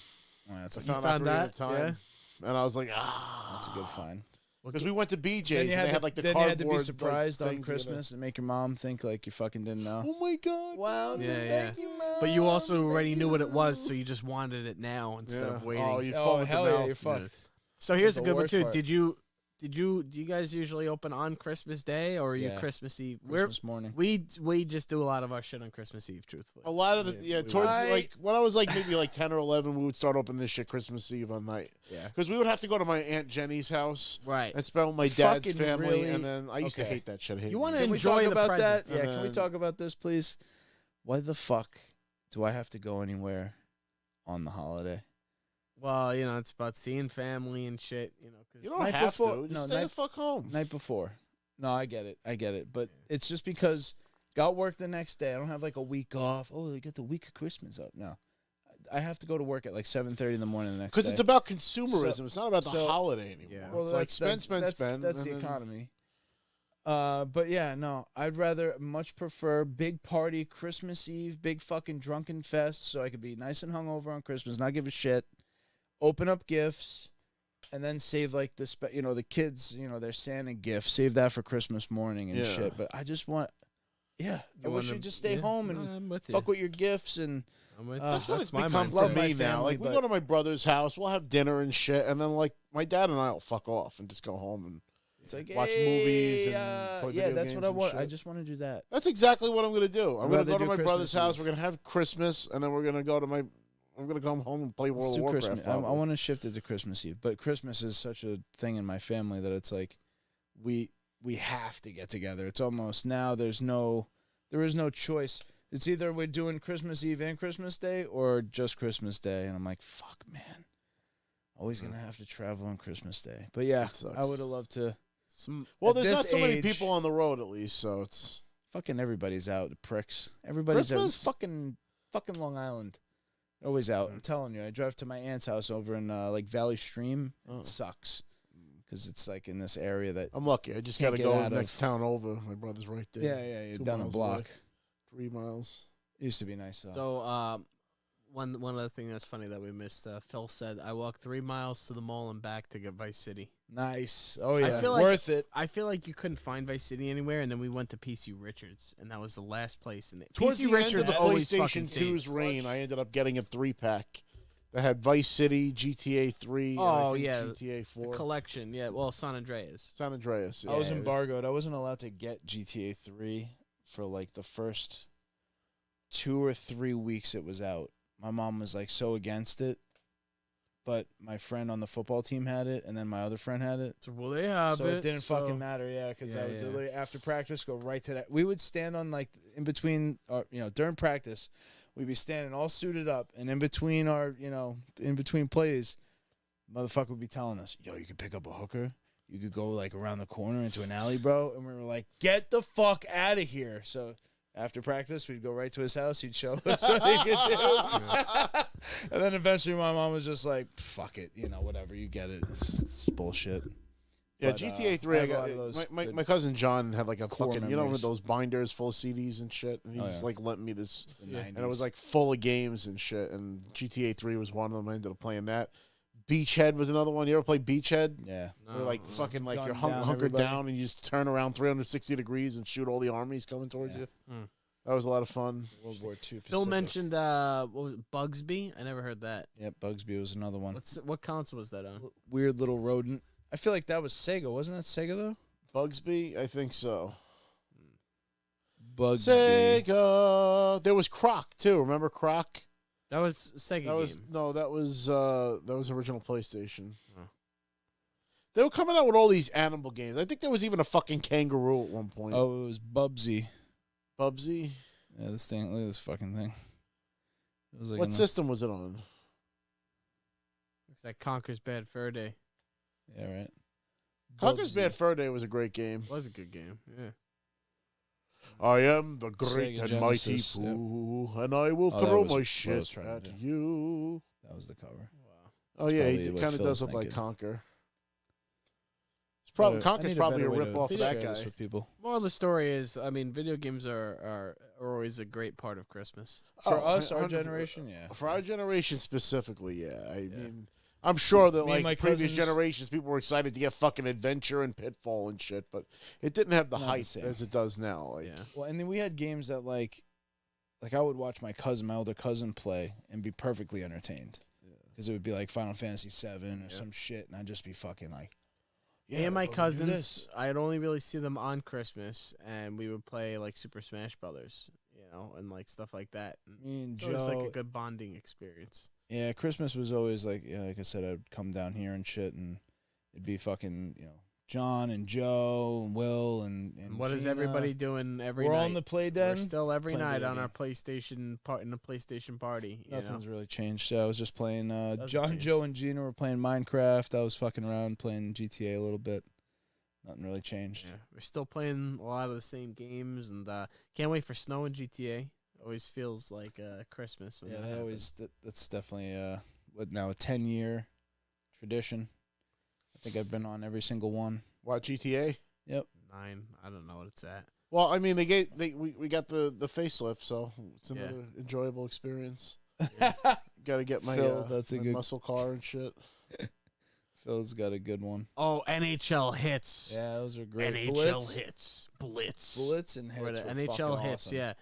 Oh, that's I a, found found Ocarina that? of Time, and I was like, that's a good find. because we went to BJ's Then and you they had, had like the then you had to be cardboard, surprised like, on things in it. Christmas and make your mom think like you fucking didn't know. Oh my god! Wow, Yeah, thank yeah. you, Mom. But you also Thank already knew what it was, you. so you just wanted it now instead Yeah. of waiting. Oh, you Oh, fall with hell the yeah, mouth. you're fucked. So here's a That's good the one worst too. part. Do you guys usually open on Christmas Day or are you Yeah. Christmas Eve? Christmas morning. We just do a lot of our shit on Christmas Eve, truthfully. A lot of the Yeah, we towards would. like when I was like maybe like 10 or 11, we would start opening this shit Christmas Eve on night Yeah. because we would have to go to my Aunt Jenny's house Right. and spend with my dad's Fucking family, really? and then I used to Okay. hate that shit. I hated You wanna it. Can we enjoy talk the about presents. that? Yeah, And can we then- talk about this, please? Why the fuck do I have to go anywhere on the holiday? Well, it's about seeing family and shit, 'cause You don't Night have before- to. Just no, stay night- the fuck home. Night before. No, I get it. But it's just because got work the next day. I don't have like a week off. Oh, they get the week of Christmas up. No. I have to go to work at like 7:30 in the morning the next day. Because it's about consumerism. It's not about the holiday anymore. Yeah. Well, it's like spend. That's the economy. But yeah, no. I'd much prefer big party Christmas Eve, big fucking drunken fest, so I could be nice and hungover on Christmas, not give a shit, open up gifts, and then save like the kids, their Santa gifts, save that for Christmas morning and shit. But I just want, I wish you'd just stay home and fuck with your gifts and. That's what it's become to me now. Like, we go to my brother's house, we'll have dinner and shit, and then, like, my dad and I will fuck off and just go home and it's like, watch movies and play video that's games what I want. shit. I just want to do that. That's exactly what I'm going to do. I'm going to go to my Christmas brother's house, Eve. we're going to have Christmas, and then we're going to go to I'm going to come home and play World of Warcraft. I want to shift it to Christmas Eve, but Christmas is such a thing in my family that it's like we have to get together. It's almost now there is no choice. It's either we're doing Christmas Eve and Christmas Day or just Christmas Day. And I'm like, fuck, man. Always going to have to travel on Christmas Day. But yeah, I would have loved to. Well, there's not so many people on the road at least, so it's. Fucking everybody's out, the pricks. Everybody's out. It's fucking Long Island. Always out. I'm telling you. I drive to my aunt's house over in like Valley Stream. It sucks. Because it's like in this area that. I'm lucky. I just got to go next town over. My brother's right there. Yeah. Down the block. Away. 3 miles. It used to be nice though. So one other thing that's funny that we missed. Phil said I walked 3 miles to the mall and back to get Vice City. Nice. Oh yeah, I feel worth it. I feel like you couldn't find Vice City anywhere, and then we went to PC Richards, and that was the last place in it. Towards PC the Richards end of the always PlayStation 2's fucking reign, I ended up getting a 3-pack that had Vice City, GTA 3, GTA 4. The collection. Yeah, well, San Andreas. San Andreas. Yeah. I was embargoed. I wasn't allowed to get GTA 3 for like the first 2 or 3 weeks it was out. My mom was like so against it, but my friend on the football team had it, and then my other friend had it. So they have it. So it didn't fucking matter, because I would literally after practice go right to that. We would stand on like in between, during practice, we'd be standing all suited up, and in between in between plays, motherfucker would be telling us, "Yo, you could pick up a hooker. You could go like around the corner into an alley, bro." And we were like, "Get the fuck out of here!" So. After practice, we'd go right to his house. He'd show us what he could do. And then eventually my mom was just like, fuck it. Whatever. You get it. It's bullshit. Yeah, but, GTA 3, I got my cousin John had like a fucking, with those binders full of CDs and shit. And he just like lent me this. And it was like full of games and shit. And GTA 3 was one of them. I ended up playing that. Beachhead was another one. You ever play Beachhead? Yeah. Where like fucking like you're hunkered down and you just turn around 360 degrees and shoot all the armies coming towards you. That was a lot of fun. World War II. Phil mentioned what was it, Bugsby? I never heard that. Yeah, Bugsby was another one. What console was that on? Weird little rodent. I feel like that was Sega. Wasn't that Sega though? Bugsby? I think so. Bugsby. Sega. There was Croc too. Remember Croc? That was Sega game. That was original PlayStation. Oh. They were coming out with all these animal games. I think there was even a fucking kangaroo at one point. Oh, it was Bubsy. Bubsy? Yeah, this thing. Look at this fucking thing. It was like what system was it on? Looks like Conker's Bad Fur Day. Yeah, right. Conker's Bad Fur Day was a great game. It was a good game, yeah. I am the great and mighty Pooh, and I will throw my shit at you. That was the cover. Wow. Oh, yeah, he kind of does look like Conker. Conker's probably a rip-off of that guy. With people. Moral of the story is, video games are always a great part of Christmas. For us, our generation, yeah. For our generation specifically, yeah. I mean, I'm sure that like previous generations, people were excited to get fucking Adventure and Pitfall and shit, but it didn't have the hype as it does now. Like, well, and then we had games that like I would watch my older cousin play and be perfectly entertained because it would be like Final Fantasy VII or some shit, and I'd just be fucking like. Yeah, me and my cousins, I'd only really see them on Christmas, and we would play like Super Smash Brothers, and like stuff like that. Me and Joe, it was like a good bonding experience. Yeah, Christmas was always like I said, I'd come down here and shit, and it'd be fucking John and Joe and Will and what Gina. is everybody doing every night? We're on the play den. We're still every night on our PlayStation in the PlayStation party. Nothing's really changed. I was just playing John, Joe, and Gina were playing Minecraft. I was fucking around playing GTA a little bit. Nothing really changed. Yeah, we're still playing a lot of the same games, and can't wait for snow in GTA. Always feels like Christmas. When Yeah, that's definitely a 10-year tradition. I think I've been on every single one. What, GTA? Yep. 9. I don't know what it's at. Well, I mean, we got the facelift, so it's another enjoyable experience. Got to get my Phil, that's a my good muscle car and shit. Phil's got a good one. Oh, NHL hits. Yeah, those are great. NHL hits. Blitz and hits. Or the were NHL fucking hits, awesome. yeah.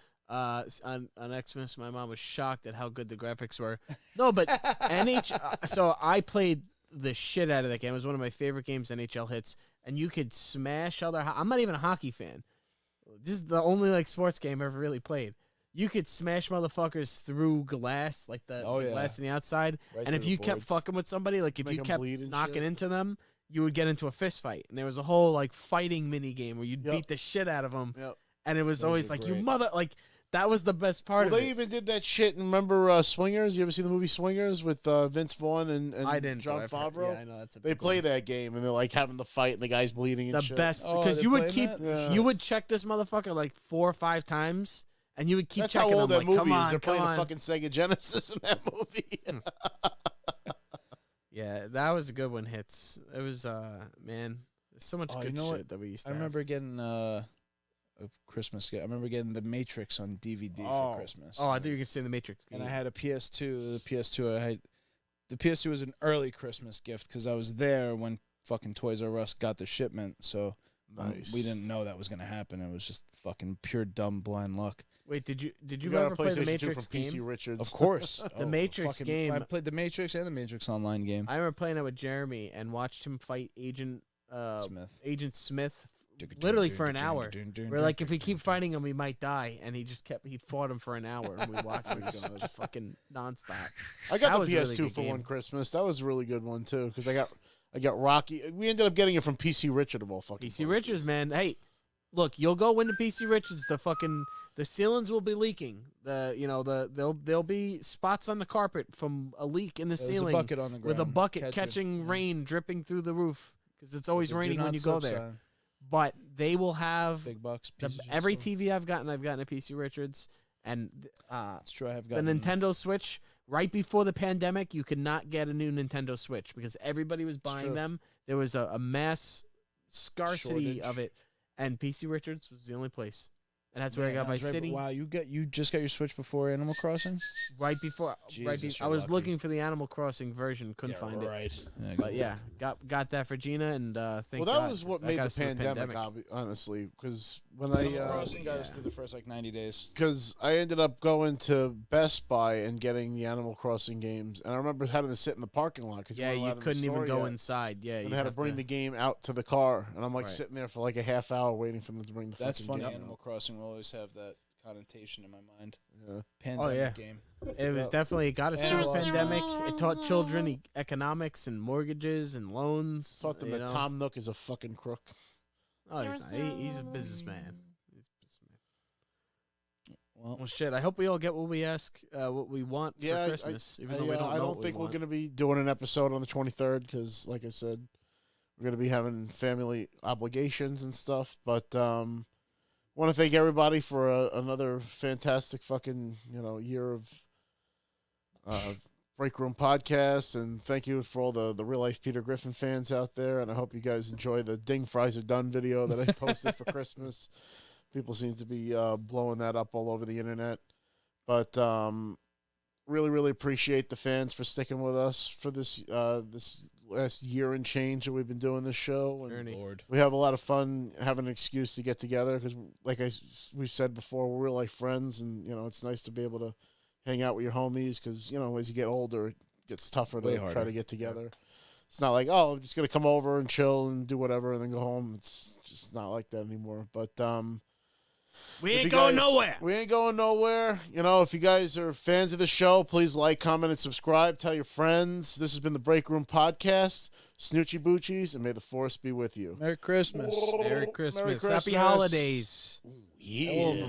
On Xmas, my mom was shocked at how good the graphics were. No, but NHL. So I played the shit out of that game. It was one of my favorite games, NHL hits, and you could smash other. I'm not even a hockey fan. This is the only sports game I've ever really played. You could smash motherfuckers through glass, like the glass on the outside. Right and if through you the kept boards. fucking with somebody, like if Make you 'em kept bleed and knocking shit. into them, you would get into a fist fight. And there was a whole fighting mini game where you'd Yep. beat the shit out of them. Yep. And it was Those always are like, you great. mother, that was the best part Well, of they it. even did that shit. And remember Swingers? You ever see the movie Swingers with Vince Vaughn and I didn't. John but I've heard- Favreau? Yeah, I know that's a They big play one. that game, and they're having the fight, and the guy's bleeding and The shit. best Oh, because they're you would playing keep that? Yeah. you would check this motherfucker 4 or 5 times, and you would keep That's checking how old him. that Come movie on, is. They're come playing on. the fucking Sega Genesis in that movie. Yeah, that was a good one. Hits. It was man. There's so much Oh, you good know shit what? that we used to. I remember getting a Christmas gift. I remember getting The Matrix on DVD for Christmas. Oh, I thought you could say the Matrix. And I had a PS2. The PS2 was an early Christmas gift because I was there when fucking Toys R Us got the shipment. So Nice. we didn't know that was gonna happen. It was just fucking pure dumb blind luck. Wait, did you You got a ever play the PlayStation 2 Matrix from PC game? Richards. Of course, The Matrix game. I played the Matrix and the Matrix Online game. I remember playing that with Jeremy and watched him fight Agent Smith literally for an hour. We're like, if we keep fighting him, we might die. And he fought him for an hour, and we watched him just fucking nonstop. I got That the was a really PS2 good for game. one Christmas. That was a really good one too, because I got Rocky. We ended up getting it from PC Richard of all fucking PC places. Richards, man. Hey, look, you'll go into PC Richards. The ceilings will be leaking. There'll be spots on the carpet from a leak in the There's a ceiling bucket on the ground with a bucket catching catching rain dripping through the roof because it's always Do raining not when you go slip there. sign. But they will have Big bucks. every TV I've gotten a PC Richards, and It's true. I have the gotten Nintendo Switch. Right before the pandemic, you could not get a new Nintendo Switch because everybody was buying true. them. There was a mass scarcity Shortage. of it, and PC Richards was the only place. And that's where I Man, got that was Vice right- City. Wow, you just got your Switch before Animal Crossing? Right before, Jesus, I you're was lucky. looking for the Animal Crossing version, couldn't find it. right. Yeah, But yeah, got that for Gina, and thank Well, that God, was what that made got the us through pandemic, honestly, because when Animal Crossing got us yeah. through the first 90 days. because I ended up going to Best Buy and getting the Animal Crossing games, and I remember having to sit in the parking lot because Yeah, you couldn't even go inside. Yeah, And you they had to bring the game out to the car, and I'm Right. sitting there for a half hour waiting for them to bring the. That's fucking funny. game Animal out. Crossing will always have that connotation in my mind. Yeah. Pandemic yeah. game. It was definitely got us through the Animal pandemic. It taught children economics and mortgages and loans. Taught them you that know. Tom Nook is a fucking crook. Oh, he's not. He's a businessman. He's a businessman. Well, Well, shit. I hope we all get what we ask, what we want Yeah, for Christmas, even though we I don't know. don't what think we we're want. going to be doing an episode on the 23rd because, like I said, we're going to be having family obligations and stuff. But want to thank everybody for another fantastic fucking year of Break Room Podcast, and thank you for all the real life Peter Griffin fans out there. And I hope you guys enjoy the Ding Fries Are Done video that I posted for Christmas. People seem to be blowing that up all over the internet. But really, really appreciate the fans for sticking with us for this last year and change that we've been doing this show. And Journey. Lord. we have a lot of fun having an excuse to get together because, like we've said before, we're real life friends, and it's nice to be able to hang out with your homies because as you get older, it gets tougher Way to try harder. to get together. It's not like, I'm just gonna come over and chill and do whatever and then go home. It's just not like that anymore. But We if ain't you going guys- nowhere. We ain't going nowhere. If you guys are fans of the show, please like, comment, and subscribe. Tell your friends. This has been the Break Room Podcast. Snoochie Boochies, and may the force be with you. Merry Christmas. Merry Christmas. Merry Happy Christmas. holidays. Yeah.